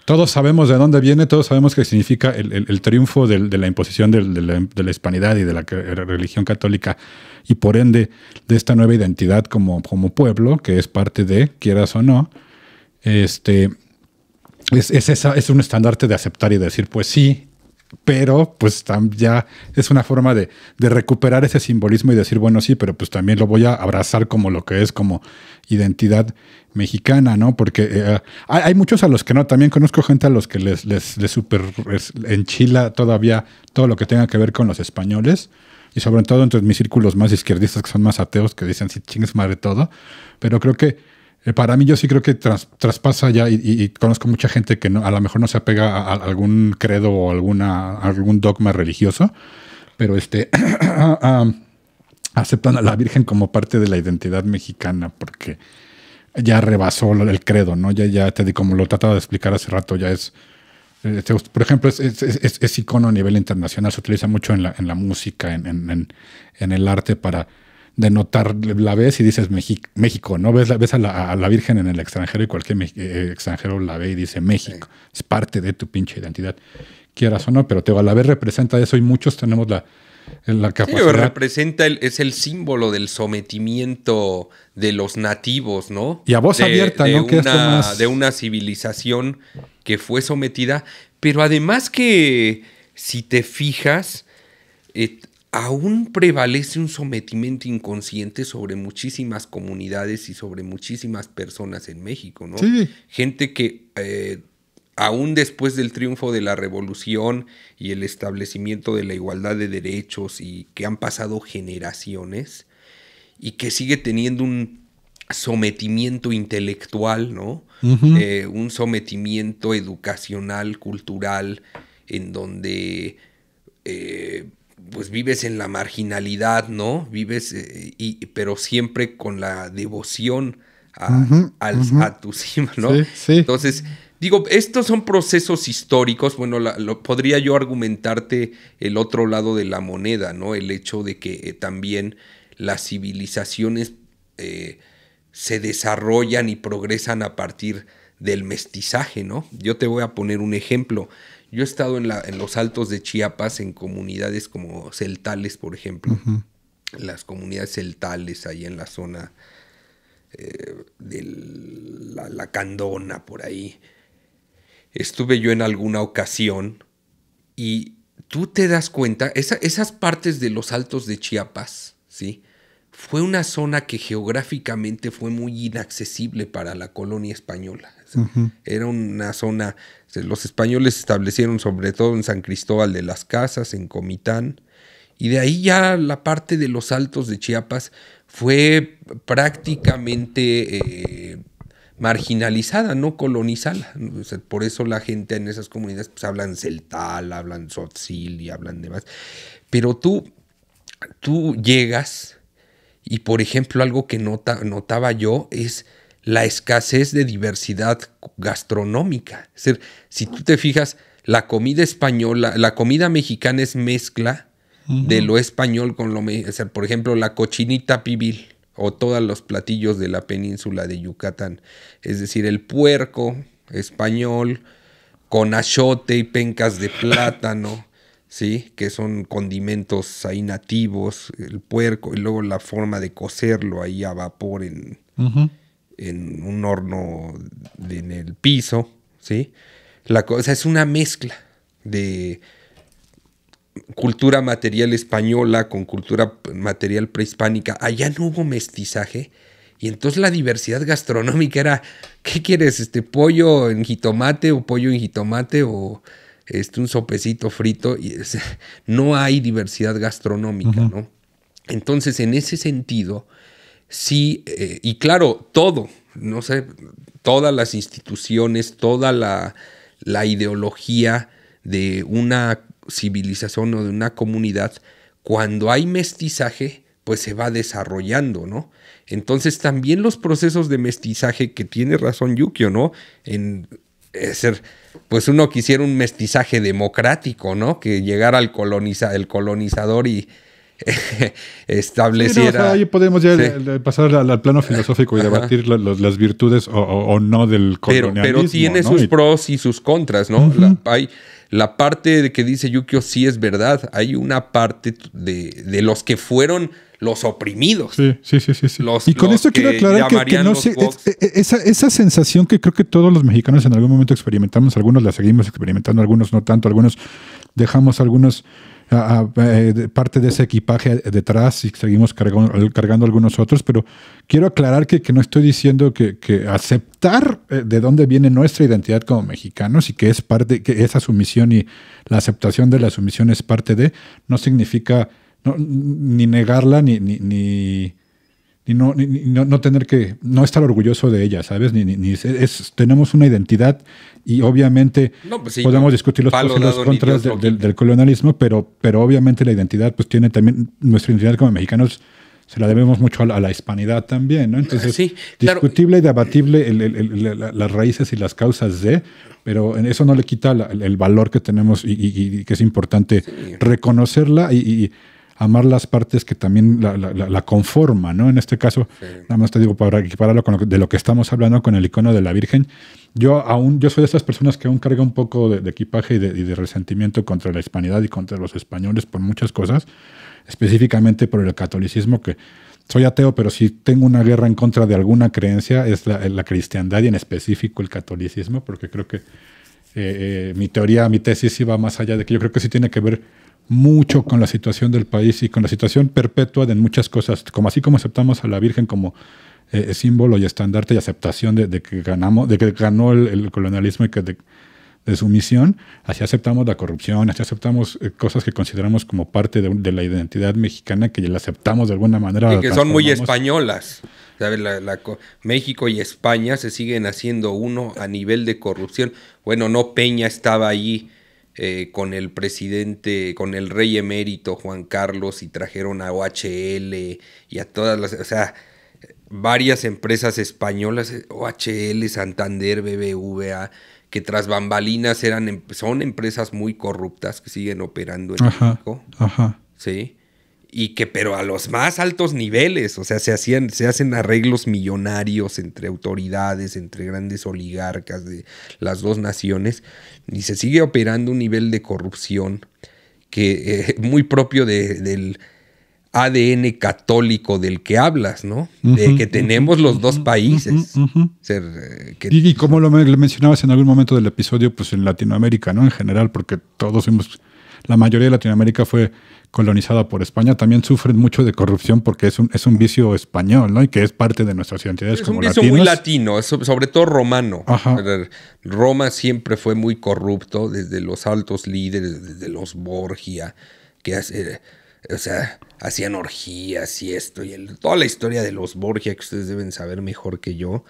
todos sabemos de dónde viene, todos sabemos qué significa el triunfo de la imposición de la hispanidad y de la religión católica y por ende de esta nueva identidad como pueblo, que es parte de, quieras o no, es un estandarte de aceptar y de decir, pues sí, pero pues ya es una forma de recuperar ese simbolismo y decir, bueno, sí, pero pues también lo voy a abrazar como lo que es como identidad mexicana, ¿no? Porque hay muchos a los que no, también conozco gente a los que les super enchila todavía todo lo que tenga que ver con los españoles y sobre todo entre mis círculos más izquierdistas que son más ateos que dicen, sí, chingues madre todo, pero creo que para mí yo sí creo que traspasa ya y conozco mucha gente que a lo mejor no se apega a algún credo o algún dogma religioso, pero aceptan a la Virgen como parte de la identidad mexicana porque ya rebasó el credo, ¿no? Ya te digo, como lo trataba de explicar hace rato, ya es, por ejemplo, es icono a nivel internacional, se utiliza mucho en la música, en el arte para denotar, la ves y dices México, ¿no? Ves a la Virgen en el extranjero y cualquier extranjero la ve y dice México. Sí. Es parte de tu pinche identidad, quieras o no, pero a la vez representa eso y muchos tenemos la capacidad. Sí, representa, es el símbolo del sometimiento de los nativos, ¿no? Y a voz abierta, ¿no? De una civilización que fue sometida, pero además que, si te fijas, aún prevalece un sometimiento inconsciente sobre muchísimas comunidades y sobre muchísimas personas en México, ¿no? Sí. Gente que aún después del triunfo de la revolución y el establecimiento de la igualdad de derechos y que han pasado generaciones y que sigue teniendo un sometimiento intelectual, ¿no? Uh-huh. Un sometimiento educacional, cultural, en donde pues vives en la marginalidad, ¿no? Vives, pero siempre con la devoción a tu cima, ¿no? Sí, sí. Entonces, digo, estos son procesos históricos. Bueno, podría yo argumentarte el otro lado de la moneda, ¿no? El hecho de que también las civilizaciones se desarrollan y progresan a partir del mestizaje, ¿no? Yo te voy a poner un ejemplo. Yo he estado en los Altos de Chiapas, en comunidades como celtales, por ejemplo. Uh-huh. Las comunidades celtales ahí en la zona de la Candona, por ahí. Estuve yo en alguna ocasión y tú te das cuenta, esas partes de los Altos de Chiapas, ¿sí? Fue una zona que geográficamente fue muy inaccesible para la colonia española. Uh-huh. Era una zona, los españoles se establecieron sobre todo en San Cristóbal de las Casas, en Comitán, y de ahí ya la parte de los Altos de Chiapas fue prácticamente marginalizada, no colonizada. O sea, por eso la gente en esas comunidades pues hablan celtal, hablan tzotzil y hablan demás. Pero tú llegas y, por ejemplo, algo que notaba yo es la escasez de diversidad gastronómica. Es decir, si tú te fijas, la comida española, la comida mexicana es mezcla de lo español con lo mexicano. O sea, por ejemplo, la cochinita pibil o todos los platillos de la península de Yucatán. Es decir, el puerco español con achiote y pencas de plátano, ¿sí? Que son condimentos ahí nativos, el puerco, y luego la forma de cocerlo ahí a vapor en un horno en el piso, ¿sí? La cosa es una mezcla de cultura material española con cultura material prehispánica. Allá no hubo mestizaje y entonces la diversidad gastronómica era, ¿qué quieres? ¿Pollo en jitomate o pollo en jitomate o un sopecito frito? Y, no hay diversidad gastronómica, ¿no? Entonces, en ese sentido, sí, y claro, todo, no sé, todas las instituciones, toda la ideología de una civilización o de una comunidad, cuando hay mestizaje, pues se va desarrollando, ¿no? Entonces también los procesos de mestizaje, que tiene razón Yukio, ¿no? Pues uno quisiera un mestizaje democrático, ¿no? Que llegara el colonizador y estableciera... Sí, no, o sea, ahí podemos ya pasar al plano filosófico y debatir las virtudes o no del colonialismo. Pero tiene, ¿no?, sus pros y sus contras, ¿no? Hay la parte de que dice Yukio sí es verdad. Hay una parte de los que fueron los oprimidos. Sí. Y con esto quiero aclarar que no sé, esa sensación que creo que todos los mexicanos en algún momento experimentamos, algunos la seguimos experimentando, algunos no tanto, algunos dejamos parte de ese equipaje detrás y seguimos cargando algunos otros, pero quiero aclarar que no estoy diciendo que aceptar de dónde viene nuestra identidad como mexicanos y que es parte, que esa sumisión y la aceptación de la sumisión es parte de, no significa ni negarla ni no tener que, no estar orgulloso de ella, ¿sabes? Tenemos una identidad y obviamente podemos discutir los pros y los contras del colonialismo, pero obviamente la identidad pues tiene también, nuestra identidad como mexicanos se la debemos mucho a la hispanidad también, ¿no? Entonces, discutible y debatible las raíces y las causas pero en eso no le quita el valor que tenemos y que es importante reconocerla y amar las partes que también la conforman, ¿no? En este caso, nada más te digo, para equipararlo de lo que estamos hablando con el icono de la Virgen, yo soy de esas personas que aún carga un poco de equipaje y de resentimiento contra la hispanidad y contra los españoles por muchas cosas, específicamente por el catolicismo, que soy ateo, pero si tengo una guerra en contra de alguna creencia es la cristiandad y en específico el catolicismo, porque creo que mi tesis iba más allá de que yo creo que sí tiene que ver mucho con la situación del país y con la situación perpetua de muchas cosas, así como aceptamos a la Virgen como símbolo y estandarte y aceptación de que ganó el colonialismo y que de sumisión, así aceptamos la corrupción, así aceptamos cosas que consideramos como parte de la identidad mexicana, que la aceptamos de alguna manera. Y que son muy españolas. ¿Sabes? México y España se siguen haciendo uno a nivel de corrupción. Bueno, no, Peña estaba ahí con el presidente, con el rey emérito Juan Carlos, y trajeron a OHL y a todas varias empresas españolas, OHL, Santander, BBVA, que tras bambalinas son empresas muy corruptas que siguen operando en México. Sí. Y pero a los más altos niveles, o sea, se hacen arreglos millonarios entre autoridades, entre grandes oligarcas de las dos naciones, y se sigue operando un nivel de corrupción que muy propio del ADN católico del que hablas, ¿no? De que tenemos los dos países. Y como lo mencionabas en algún momento del episodio, pues en Latinoamérica, ¿no? En general, porque la mayoría de Latinoamérica fue colonizada por España, también sufren mucho de corrupción porque es un vicio español, ¿no? Y que es parte de nuestras identidades como latinos. Es un vicio muy latino, sobre todo romano. Roma siempre fue muy corrupto, desde los altos líderes, desde los Borgia, que O sea, hacían orgías y esto, toda la historia de los Borgia, que ustedes deben saber mejor que yo,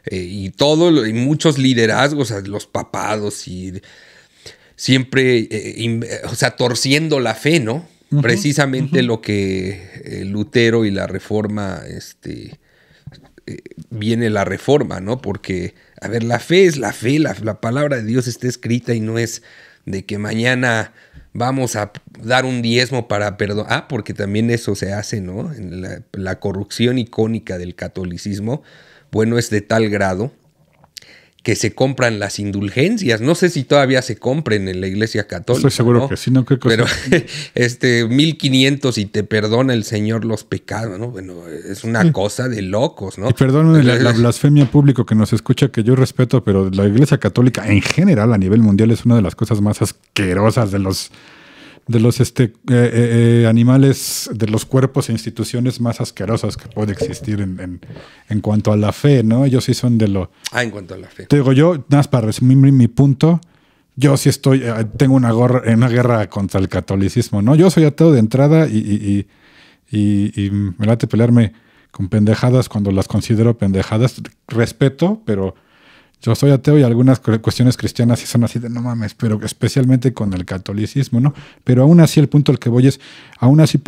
y y muchos liderazgos, o sea, los papados, y siempre, o sea, torciendo la fe, ¿no? Precisamente lo que Lutero y la Reforma, viene la Reforma, ¿no? Porque, a ver, la fe es la fe, la palabra de Dios está escrita y no es de que mañana vamos a dar un diezmo para perdonar. Ah, porque también eso se hace, ¿no? En la corrupción icónica del catolicismo, bueno, es de tal grado que se compran las indulgencias. No sé si todavía se compren en la Iglesia Católica. Estoy seguro, ¿no? que sí, no creo que Pero 1500 y te perdona el Señor los pecados, ¿no? Bueno, es una cosa de locos, ¿no? Y perdónme la blasfemia público que nos escucha, que yo respeto, pero la Iglesia Católica en general a nivel mundial es una de las cosas más asquerosas de los animales, de los cuerpos e instituciones más asquerosas que puede existir en cuanto a la fe, ¿no? Ellos sí son de lo... en cuanto a la fe. Te digo, yo, nada más para resumir mi punto, yo sí tengo una guerra contra el catolicismo, ¿no? Yo soy ateo de entrada y me late pelearme con pendejadas cuando las considero pendejadas. Respeto, pero... Yo soy ateo y algunas cuestiones cristianas sí son así de no mames, pero especialmente con el catolicismo, ¿no? Pero aún así el punto al que voy es, aún así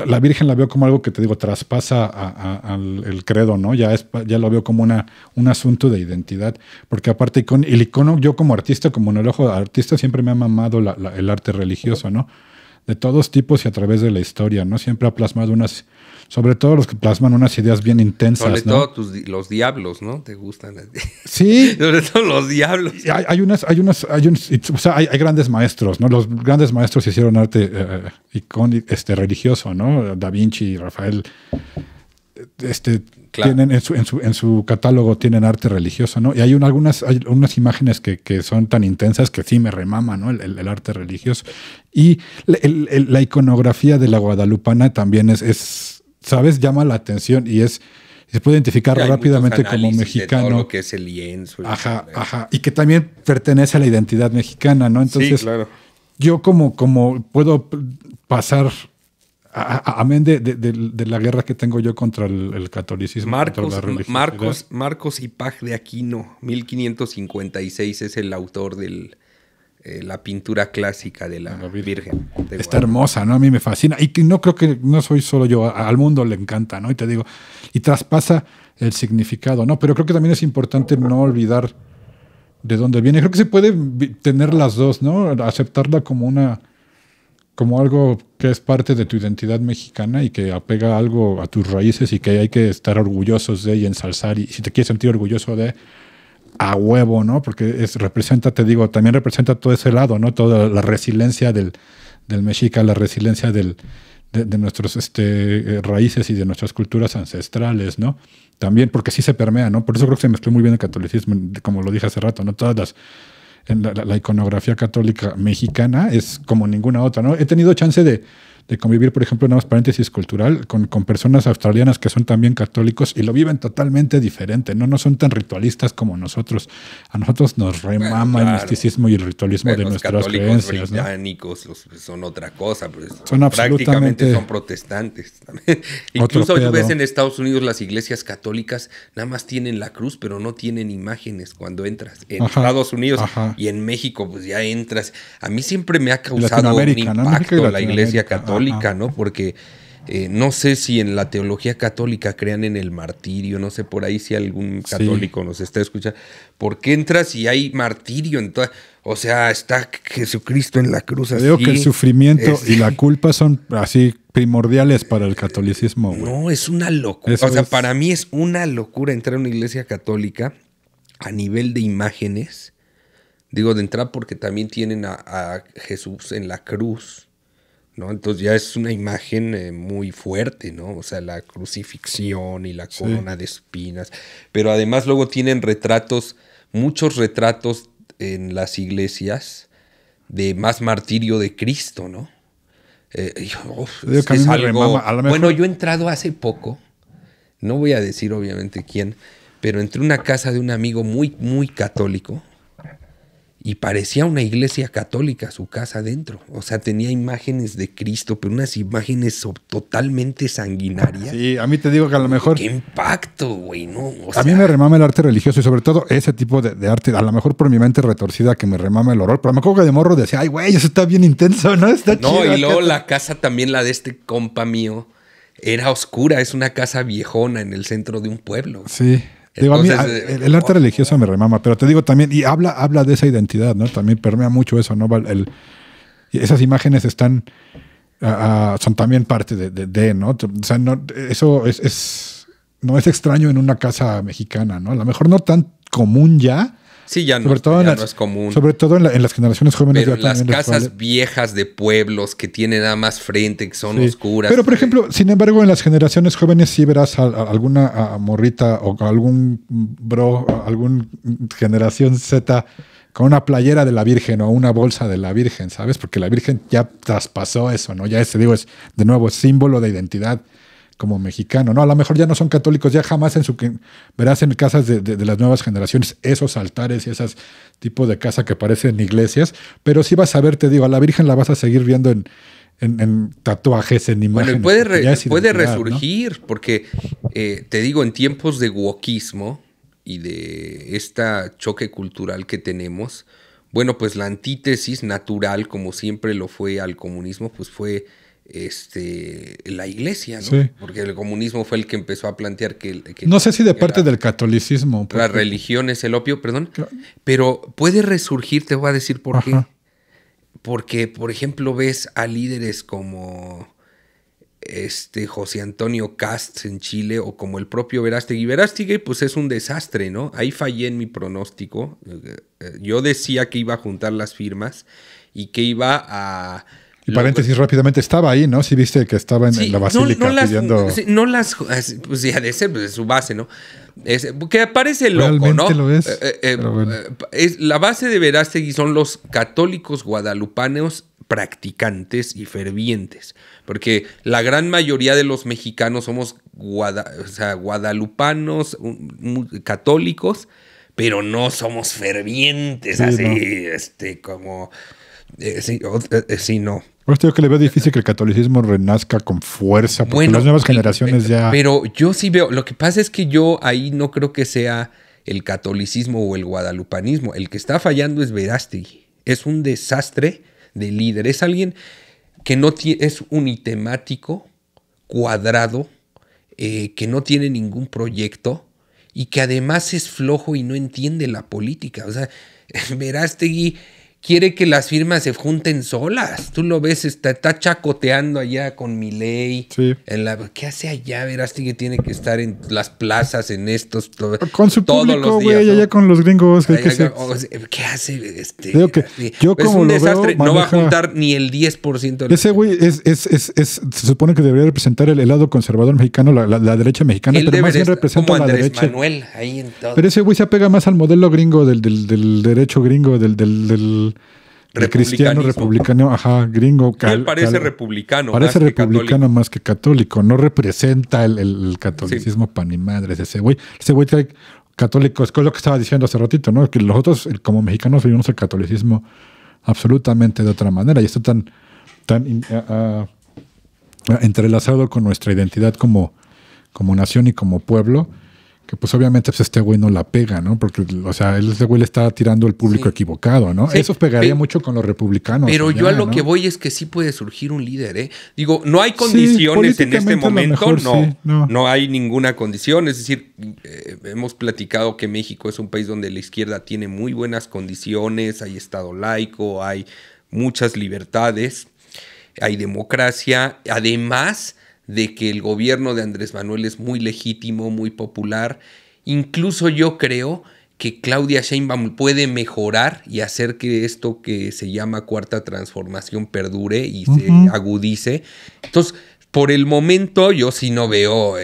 la Virgen la veo como algo que te digo, traspasa el credo, ¿no? Ya lo veo como un asunto de identidad, porque aparte el icono, yo como artista, como en el ojo de artista, siempre me ha mamado el arte religioso, ¿no? De todos tipos y a través de la historia, ¿no? Siempre ha plasmado sobre todo los que plasman unas ideas bien intensas, sobre ¿no? todo los diablos, ¿no? ¿Te gustan? Sí. Sobre todo los diablos. Hay grandes maestros, ¿no? Los grandes maestros hicieron arte religioso, ¿no? Da Vinci, Rafael, claro. Tienen en su catálogo tienen arte religioso, ¿no? Y hay unas imágenes que son tan intensas que sí me remama, ¿no? El arte religioso. Y la iconografía de la guadalupana también es ¿sabes? Llama la atención y se puede identificar rápidamente como mexicano. De todo lo que es el lienzo. Ajá. Y que también pertenece a la identidad mexicana, ¿no? Entonces, sí, claro. Yo como puedo pasar, amén de la guerra que tengo yo contra el catolicismo. Marcos Ipag de Aquino, 1556, es el autor de la pintura clásica de la Virgen. Está hermosa, ¿no? A mí me fascina. Y que no creo que no soy solo yo, al mundo le encanta, ¿no? Y te digo, y traspasa el significado, ¿no? Pero creo que también es importante no olvidar de dónde viene. Creo que se puede tener las dos, ¿no? Aceptarla como algo que es parte de tu identidad mexicana y que apega algo a tus raíces y que hay que estar orgullosos de y ensalzar. Y si te quieres sentir orgulloso de, a huevo, ¿no? Porque también representa todo ese lado, ¿no? Toda la resiliencia del mexica, la resiliencia de nuestros raíces y de nuestras culturas ancestrales, ¿no? También porque sí se permea, ¿no? Por eso creo que se mezcló muy bien el catolicismo, como lo dije hace rato, ¿no? La iconografía católica mexicana es como ninguna otra, ¿no? He tenido chance de convivir, por ejemplo, en más paréntesis cultural, con personas australianas que son también católicos y lo viven totalmente diferente, ¿no? No son tan ritualistas como nosotros. A nosotros nos remama el misticismo y el ritualismo de nuestras creencias. Los británicos son otra cosa, pues son prácticamente son protestantes. Incluso tú ves en Estados Unidos las iglesias católicas nada más tienen la cruz, pero no tienen imágenes cuando entras. En Estados Unidos y en México, pues ya entras. A mí siempre me ha causado un impacto la iglesia católica. ¿No? Porque no sé si en la teología católica crean en el martirio, no sé por ahí si algún católico nos está escuchando. ¿Por qué entras y hay martirio? O sea, está Jesucristo en la cruz así. Creo que el sufrimiento y la culpa son así primordiales para el catolicismo. Güey. No, es una locura. Para mí es una locura entrar a una iglesia católica a nivel de imágenes. Digo, de entrada porque también tienen a Jesús en la cruz, ¿no? Entonces ya es una imagen muy fuerte, ¿no? O sea, la crucifixión y la corona de espinas. Pero además luego tienen muchos retratos en las iglesias de más martirio de Cristo, ¿no? Es algo... Bueno, yo he entrado hace poco, no voy a decir obviamente quién, pero entré a una casa de un amigo muy, muy católico y parecía una iglesia católica su casa adentro. O sea, tenía imágenes de Cristo, pero unas imágenes totalmente sanguinarias. Sí, a mí te digo que a lo mejor... ¡Qué impacto, güey! ¿No? O a sea, mí me remama el arte religioso y sobre todo ese tipo de arte, a lo mejor por mi mente retorcida que me remama el horror, pero me acuerdo que de morro decía, ay, güey, eso está bien intenso, ¿no? Está chido. No, y luego la casa también, la de este compa mío, era oscura. Es una casa viejona en el centro de un pueblo. Sí. Digo, Entonces, a mí, el arte religioso me remama, pero te digo también, y habla de esa identidad, ¿no? También permea mucho eso, ¿no? Esas imágenes están, son también parte ¿no? O sea, no, eso no es extraño en una casa mexicana, ¿no? A lo mejor no tan común ya. Sí, ya no es común. Sobre todo en las generaciones jóvenes. Pero ya las también casas viejas de pueblos que tienen nada más frente, que son oscuras. Pero, por ejemplo, sin embargo, en las generaciones jóvenes sí verás a alguna morrita o algún bro, alguna generación Z con una playera de la Virgen o una bolsa de la Virgen, ¿sabes? Porque la Virgen ya traspasó eso, ¿no? Ya es símbolo de identidad como mexicano, ¿no? A lo mejor ya no son católicos, ya jamás verás en casas de las nuevas generaciones esos altares y esos tipos de casa que parecen iglesias, pero sí vas a ver, te digo, a la Virgen la vas a seguir viendo en tatuajes, en imágenes. Bueno, y puede resurgir, ¿no? Porque te digo, en tiempos de wokismo y de este choque cultural que tenemos, bueno, pues la antítesis natural, como siempre lo fue al comunismo, pues fue la iglesia, ¿no? Sí. Porque el comunismo fue el que empezó a plantear que no sé si de parte del catolicismo. La religión es el opio, perdón. Claro. Pero puede resurgir, te voy a decir por qué. Porque, por ejemplo, ves a líderes como José Antonio Kast en Chile o como el propio Verástegui. Verástegui, pues es un desastre, ¿no? Ahí fallé en mi pronóstico. Yo decía que iba a juntar las firmas y que iba a... Y paréntesis rápidamente, estaba ahí, ¿no? Sí viste que estaba en la basílica pidiendo... pues ya de ser pues, su base, ¿no? Que parece loco, realmente ¿no? Lo es, bueno. La base de Verástegui son los católicos guadalupanos practicantes y fervientes, porque la gran mayoría de los mexicanos somos guadalupanos, católicos, pero no somos fervientes, sí, así, no. Como... sí, no. Por eso digo que le veo difícil que el catolicismo renazca con fuerza, porque las nuevas generaciones ya... Pero yo sí veo, lo que pasa es que yo ahí no creo que sea el catolicismo o el guadalupanismo. El que está fallando es Verástegui. Es un desastre de líder. Es alguien que no es unitemático, cuadrado, que no tiene ningún proyecto y que además es flojo y no entiende la política. O sea, Verástegui quiere que las firmas se junten solas. Tú lo ves, está chacoteando allá con Milei. Sí. ¿Qué hace allá? Verástegui tiene que estar en las plazas, en estos... Con su todos público, los días, güey, ¿no? allá con los gringos. ¿Qué hace? Digo que yo es como un lo desastre. veo, no va a juntar ni el 10% de ese güey se supone que debería representar el lado conservador mexicano, la derecha mexicana, él pero más bien representa como a la Andrés derecha. Manuel, ahí en todo. Pero ese güey se apega más al modelo gringo del derecho gringo, del cristiano republicano, gringo. Él parece republicano. Parece más republicano más que católico. No representa el catolicismo pan ni madres. Ese güey trae católicos, es lo que estaba diciendo hace ratito, ¿no? Que nosotros, como mexicanos, vivimos el catolicismo absolutamente de otra manera. Y esto tan entrelazado con nuestra identidad como nación y como pueblo, que pues obviamente pues este güey no la pega, ¿no? Porque, o sea, ese güey le está tirando al público equivocado, ¿no? Sí, eso pegaría mucho con los republicanos. Pero yo a lo que voy es que sí puede surgir un líder, ¿eh? Digo, no hay condiciones en este momento, mejor, no hay ninguna condición. Es decir, hemos platicado que México es un país donde la izquierda tiene muy buenas condiciones, hay Estado laico, hay muchas libertades, hay democracia, además de que el gobierno de Andrés Manuel es muy legítimo, muy popular. Incluso yo creo que Claudia Sheinbaum puede mejorar y hacer que esto que se llama cuarta transformación perdure y se agudice. Entonces, por el momento yo sí no veo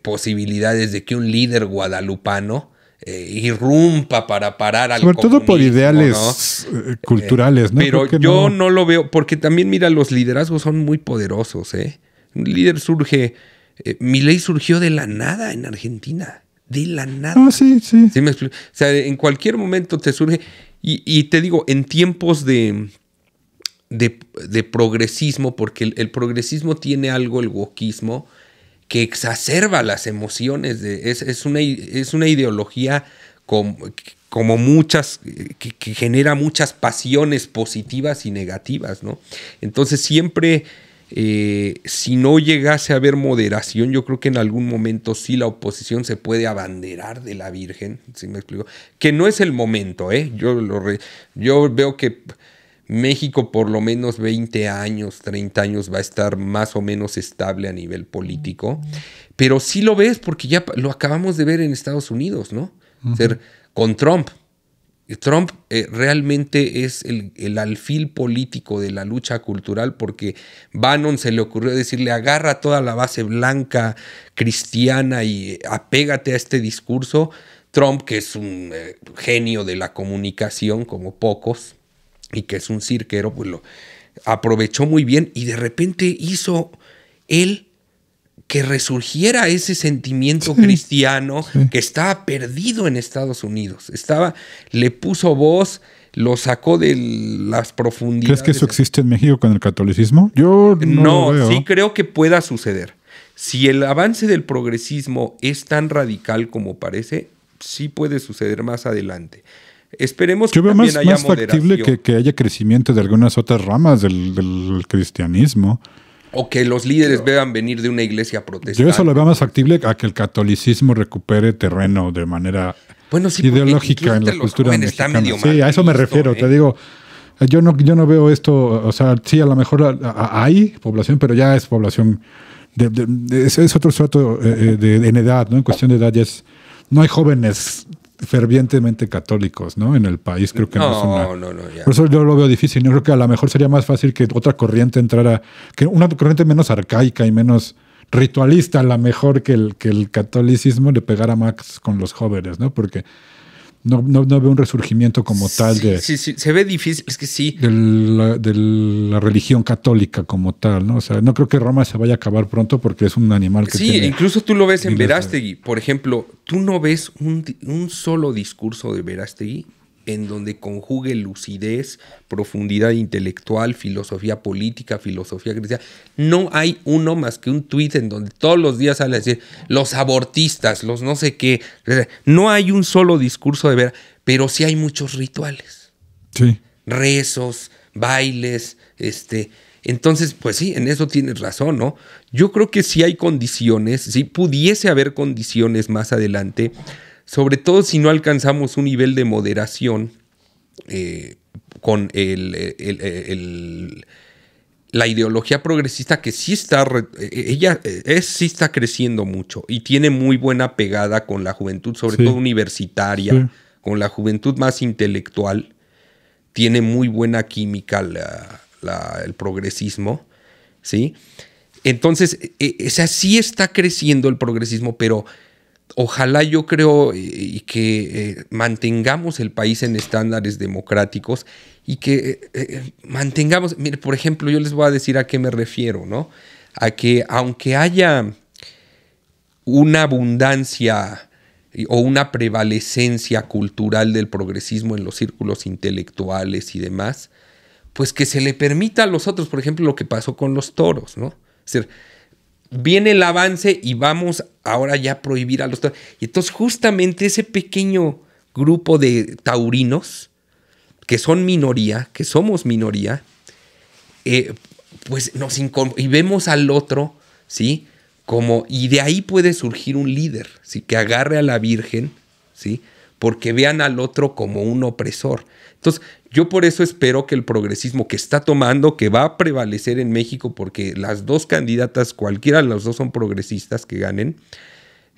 posibilidades de que un líder guadalupano irrumpa para parar al sobre todo por ideales, ¿no? Culturales, ¿no? Pero yo no lo veo, porque también, mira, los liderazgos son muy poderosos, ¿eh? Un líder surge... Milei surgió de la nada en Argentina. de la nada. Ah, sí. ¿Sí me explico? O sea, en cualquier momento te surge. Y te digo, en tiempos de progresismo, porque el progresismo tiene algo, el wokismo, que exacerba las emociones. Es una ideología como muchas, que genera muchas pasiones positivas y negativas, ¿no? Entonces siempre, si no llegase a haber moderación, yo creo que en algún momento sí la oposición se puede abanderar de la Virgen, ¿sí me explico? Que no es el momento, ¿eh? Yo veo que México por lo menos 20 años, 30 años va a estar más o menos estable a nivel político, pero sí lo ves porque ya lo acabamos de ver en Estados Unidos, ¿no? O sea, con Trump. Trump realmente es el alfil político de la lucha cultural, porque Bannon se le ocurrió decirle: agarra toda la base blanca cristiana y apégate a este discurso. Trump, que es un genio de la comunicación como pocos y que es un cirquero, pues lo aprovechó muy bien y de repente hizo él que resurgiera ese sentimiento cristiano que estaba perdido en Estados Unidos. Le puso voz, lo sacó de las profundidades. ¿Crees que eso existe en México con el catolicismo? Yo no lo veo. Sí creo que pueda suceder. Si el avance del progresismo es tan radical como parece, sí puede suceder más adelante. Esperemos que también haya moderación. Yo veo más factible que haya crecimiento de algunas otras ramas del cristianismo. O que los líderes vean venir de una iglesia protestante. Yo eso lo veo más factible a que el catolicismo recupere terreno de manera ideológica en la cultura mexicana. Sí, a eso me refiero. Te digo, yo no veo esto. O sea, sí, a lo mejor hay población, pero ya es población. Es otro trato en edad, ¿no? En cuestión de edad ya es. No hay jóvenes fervientemente católicos, ¿no? En el país creo que no es una... Ya. Por eso yo lo veo difícil. Yo creo que a lo mejor sería más fácil que otra corriente entrara, que una corriente menos arcaica y menos ritualista, a lo mejor que el catolicismo le pegara más con los jóvenes, ¿no? Porque no veo un resurgimiento como tal de... Sí, se ve difícil, es que sí. De la religión católica como tal, ¿no? O sea, no creo que Roma se vaya a acabar pronto porque es un animal que tiene... Sí, incluso tú lo ves en Verástegui. Por ejemplo, tú no ves un solo discurso de Verástegui en donde conjugue lucidez, profundidad intelectual, filosofía política, filosofía cristiana. No hay uno más que un tuit en donde todos los días sale a decir los abortistas, los no sé qué. No hay un solo discurso de Vera, pero sí hay muchos rituales. Sí. Rezos, bailes, Entonces, pues sí, en eso tienes razón, ¿no? Yo creo que sí hay condiciones, sí pudiese haber condiciones más adelante, sobre todo si no alcanzamos un nivel de moderación con la ideología progresista, que sí está, sí está creciendo mucho y tiene muy buena pegada con la juventud, sobre todo universitaria, con la juventud más intelectual. Tiene muy buena química el progresismo, ¿sí? Entonces, sí está creciendo el progresismo, pero ojalá, yo creo, que mantengamos el país en estándares democráticos y que mantengamos... Mire, por ejemplo, yo les voy a decir a qué me refiero, ¿no? A que aunque haya una abundancia o una prevalecencia cultural del progresismo en los círculos intelectuales y demás, pues que se le permita a los otros, por ejemplo, lo que pasó con los toros, ¿no? Es decir, viene el avance y vamos ahora ya a prohibir a los toros. Y entonces justamente ese pequeño grupo de taurinos, que son minoría, que somos minoría, pues y vemos al otro, ¿sí? Y de ahí puede surgir un líder, ¿sí? Que agarre a la Virgen, ¿sí? Porque vean al otro como un opresor. Entonces, yo por eso espero que el progresismo que está tomando, que va a prevalecer en México, porque las dos candidatas, cualquiera de los dos son progresistas que ganen,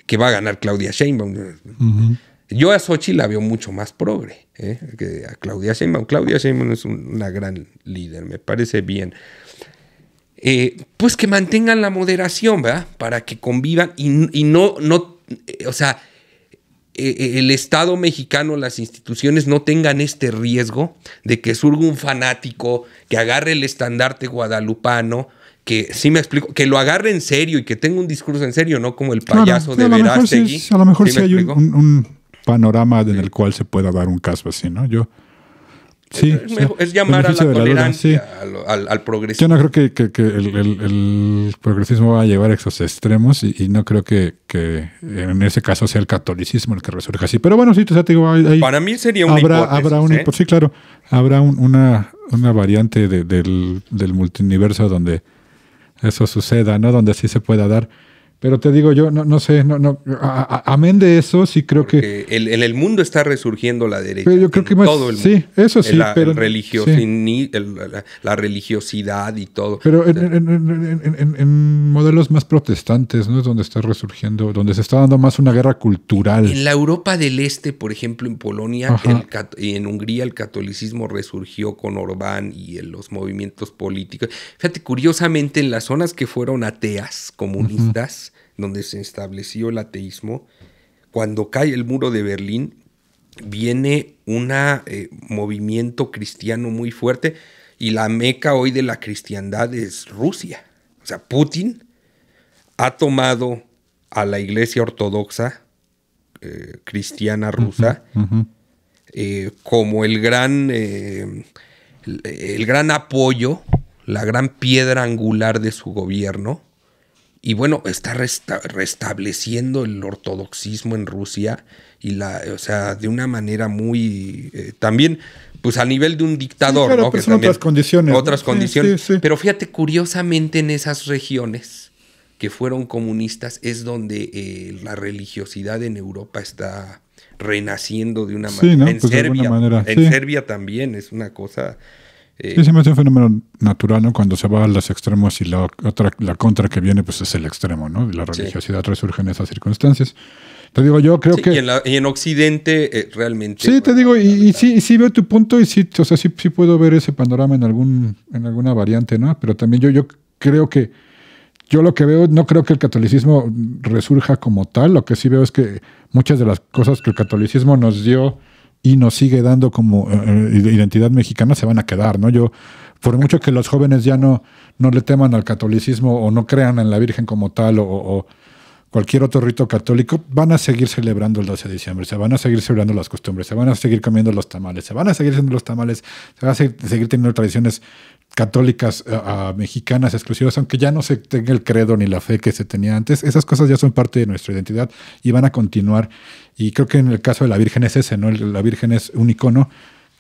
que va a ganar Claudia Sheinbaum. Uh-huh. Yo a Xochitl la veo mucho más progre que a Claudia Sheinbaum. Claudia Sheinbaum es una gran líder, me parece bien. Pues que mantengan la moderación, ¿verdad? Para que convivan y no, o sea, el Estado mexicano, las instituciones no tengan este riesgo de que surja un fanático que agarre el estandarte guadalupano, que sí me explico, que lo agarre en serio y que tenga un discurso en serio, no como el payaso de a Verástegui. a lo mejor ¿Sí sí me hay explico? un panorama en el cual se pueda dar un caso así, ¿no? Es llamar a la beneficio de la duda, tolerancia, sí. al progreso. Yo no creo que el progresismo va a llevar a esos extremos y no creo que en ese caso sea el catolicismo el que resurja así. Pero bueno, sí, o sea, te digo, Para mí sería una habrá hipótesis, pues sí, claro, habrá una variante del multiverso donde eso suceda, ¿no? Donde sí se pueda dar. Pero te digo, yo no sé, amén de eso, sí creo Porque en el mundo está resurgiendo la derecha. Pero yo creo que más, todo el mundo. sí, eso sí, pero la religiosidad y todo. Pero en modelos más protestantes, ¿no? Es donde está resurgiendo, donde se está dando más una guerra cultural. En la Europa del Este, por ejemplo, en Polonia y en Hungría, el catolicismo resurgió con Orbán y en los movimientos políticos. Fíjate, curiosamente, en las zonas que fueron ateas, comunistas, donde se estableció el ateísmo, cuando cae el muro de Berlín, viene un movimiento cristiano muy fuerte y la meca hoy de la cristiandad es Rusia. O sea, Putin ha tomado a la iglesia ortodoxa cristiana rusa como el gran apoyo, la gran piedra angular de su gobierno. Y bueno, está restableciendo el ortodoxismo en Rusia o sea, de una manera muy también, pues a nivel de un dictador, sí, ¿no? Pues que también, otras condiciones. Otras condiciones. Sí. Pero fíjate, curiosamente en esas regiones que fueron comunistas es donde la religiosidad en Europa está renaciendo de una manera. ¿no? En Pues Serbia, en Serbia también es una cosa. Sí, se me hace un fenómeno natural, ¿no? Cuando se va a los extremos y la contra que viene, pues es el extremo, ¿no? La religiosidad resurge en esas circunstancias. Te digo, yo creo que... Y en Occidente realmente... Sí, te digo, y sí veo tu punto y sí, o sea, sí puedo ver ese panorama en alguna variante, ¿no? Pero también yo creo que... Yo lo que veo, no creo que el catolicismo resurja como tal. Lo que sí veo es que muchas de las cosas que el catolicismo nos dio y nos sigue dando como identidad mexicana se van a quedar, ¿no? Yo, por mucho que los jóvenes ya no le teman al catolicismo o no crean en la Virgen como tal o cualquier otro rito católico, van a seguir celebrando el 12 de diciembre, se van a seguir celebrando las costumbres, se van a seguir comiendo los tamales, se van a seguir haciendo los tamales, se van a seguir teniendo tradiciones católicas mexicanas exclusivas, aunque ya no se tenga el credo ni la fe que se tenía antes. Esas cosas ya son parte de nuestra identidad y van a continuar. Y creo que en el caso de la Virgen es ese, ¿no? La Virgen es un icono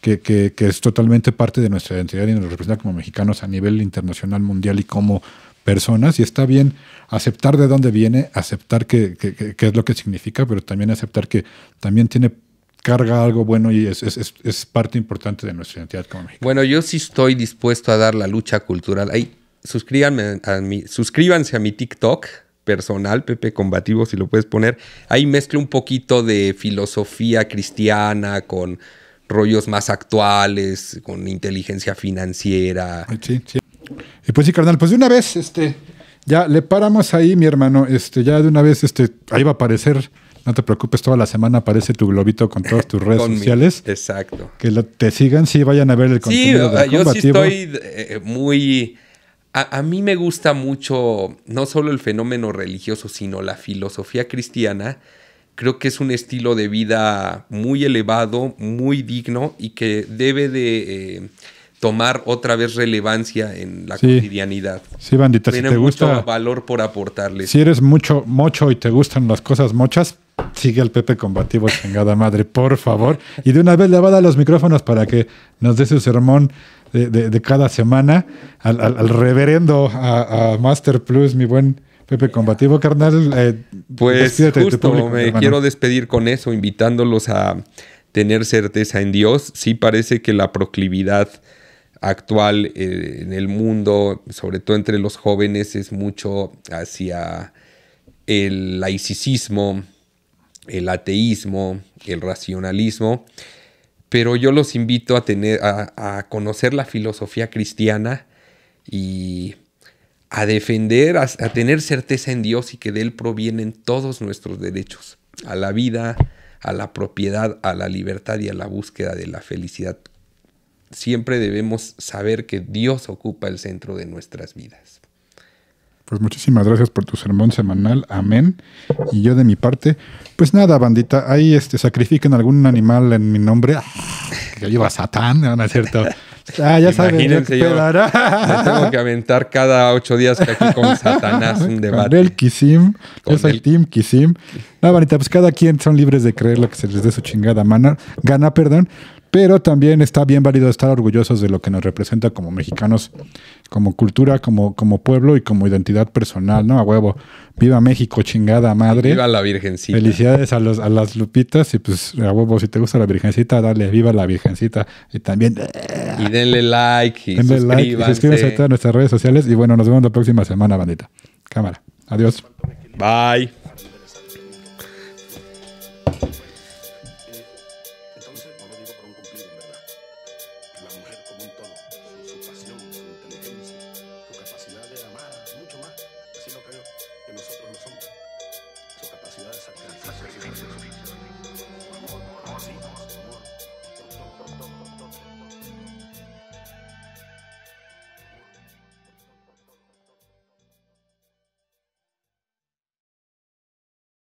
que es totalmente parte de nuestra identidad y nos representa como mexicanos a nivel internacional, mundial y como personas. Y está bien aceptar de dónde viene, aceptar qué es lo que significa, pero también aceptar que también carga algo bueno y es parte importante de nuestra identidad como mexicanos. Bueno, yo sí estoy dispuesto a dar la lucha cultural. Ahí, suscríbanse a mi TikTok personal, Pepe Combativo, si lo puedes poner. Ahí mezclo un poquito de filosofía cristiana con rollos más actuales, con inteligencia financiera. Sí. Y pues sí, carnal, pues de una vez, ya le paramos ahí, mi hermano, ya de una vez, ahí va a aparecer, no te preocupes, toda la semana aparece tu globito con todas tus redes sociales. Exacto. Que te sigan, sí, vayan a ver el contenido de yo Combativo. Sí estoy muy... A mí me gusta mucho, no solo el fenómeno religioso, sino la filosofía cristiana. Creo que es un estilo de vida muy elevado, muy digno y que debe de tomar otra vez relevancia en la cotidianidad. Sí, bandita, Tiene si te mucho gusta, valor por aportarles. Si eres mocho y te gustan las cosas mochas, sigue al Pepe Combativo, chingada madre, por favor. Y de una vez le va a dar los micrófonos para que nos dé su sermón de cada semana al reverendo, a Master Plus, mi buen Pepe Combativo, carnal. Pues justo me quiero despedir con eso, invitándolos a tener certeza en Dios. Sí parece que la proclividad actual en el mundo, sobre todo entre los jóvenes, es mucho hacia el laicismo, el ateísmo, el racionalismo. Pero yo los invito a conocer la filosofía cristiana y a defender, a tener certeza en Dios y que de Él provienen todos nuestros derechos a la vida, a la propiedad, a la libertad y a la búsqueda de la felicidad. Siempre debemos saber que Dios ocupa el centro de nuestras vidas. Pues muchísimas gracias por tu sermón semanal. Amén. Y yo de mi parte, pues nada, bandita, ahí sacrifiquen algún animal en mi nombre. Que viva Satán, ¿no es cierto? Ya saben. Imagínense, yo me tengo que aventar cada 8 días que aquí con Satanás un debate. Con el Kisim, yo soy Team Kisim. No, bandita, pues cada quien son libres de creer lo que se les dé su chingada gana, pero también está bien válido estar orgullosos de lo que nos representa como mexicanos, como cultura, como pueblo y como identidad personal, ¿no? A huevo. Viva México, chingada madre. Viva la Virgencita. Felicidades a las Lupitas y pues a huevo, si te gusta la Virgencita, dale, viva la Virgencita. Y también... Y denle like y suscríbanse. A todas nuestras redes sociales y bueno, nos vemos la próxima semana, bandita. Cámara. Adiós. Bye.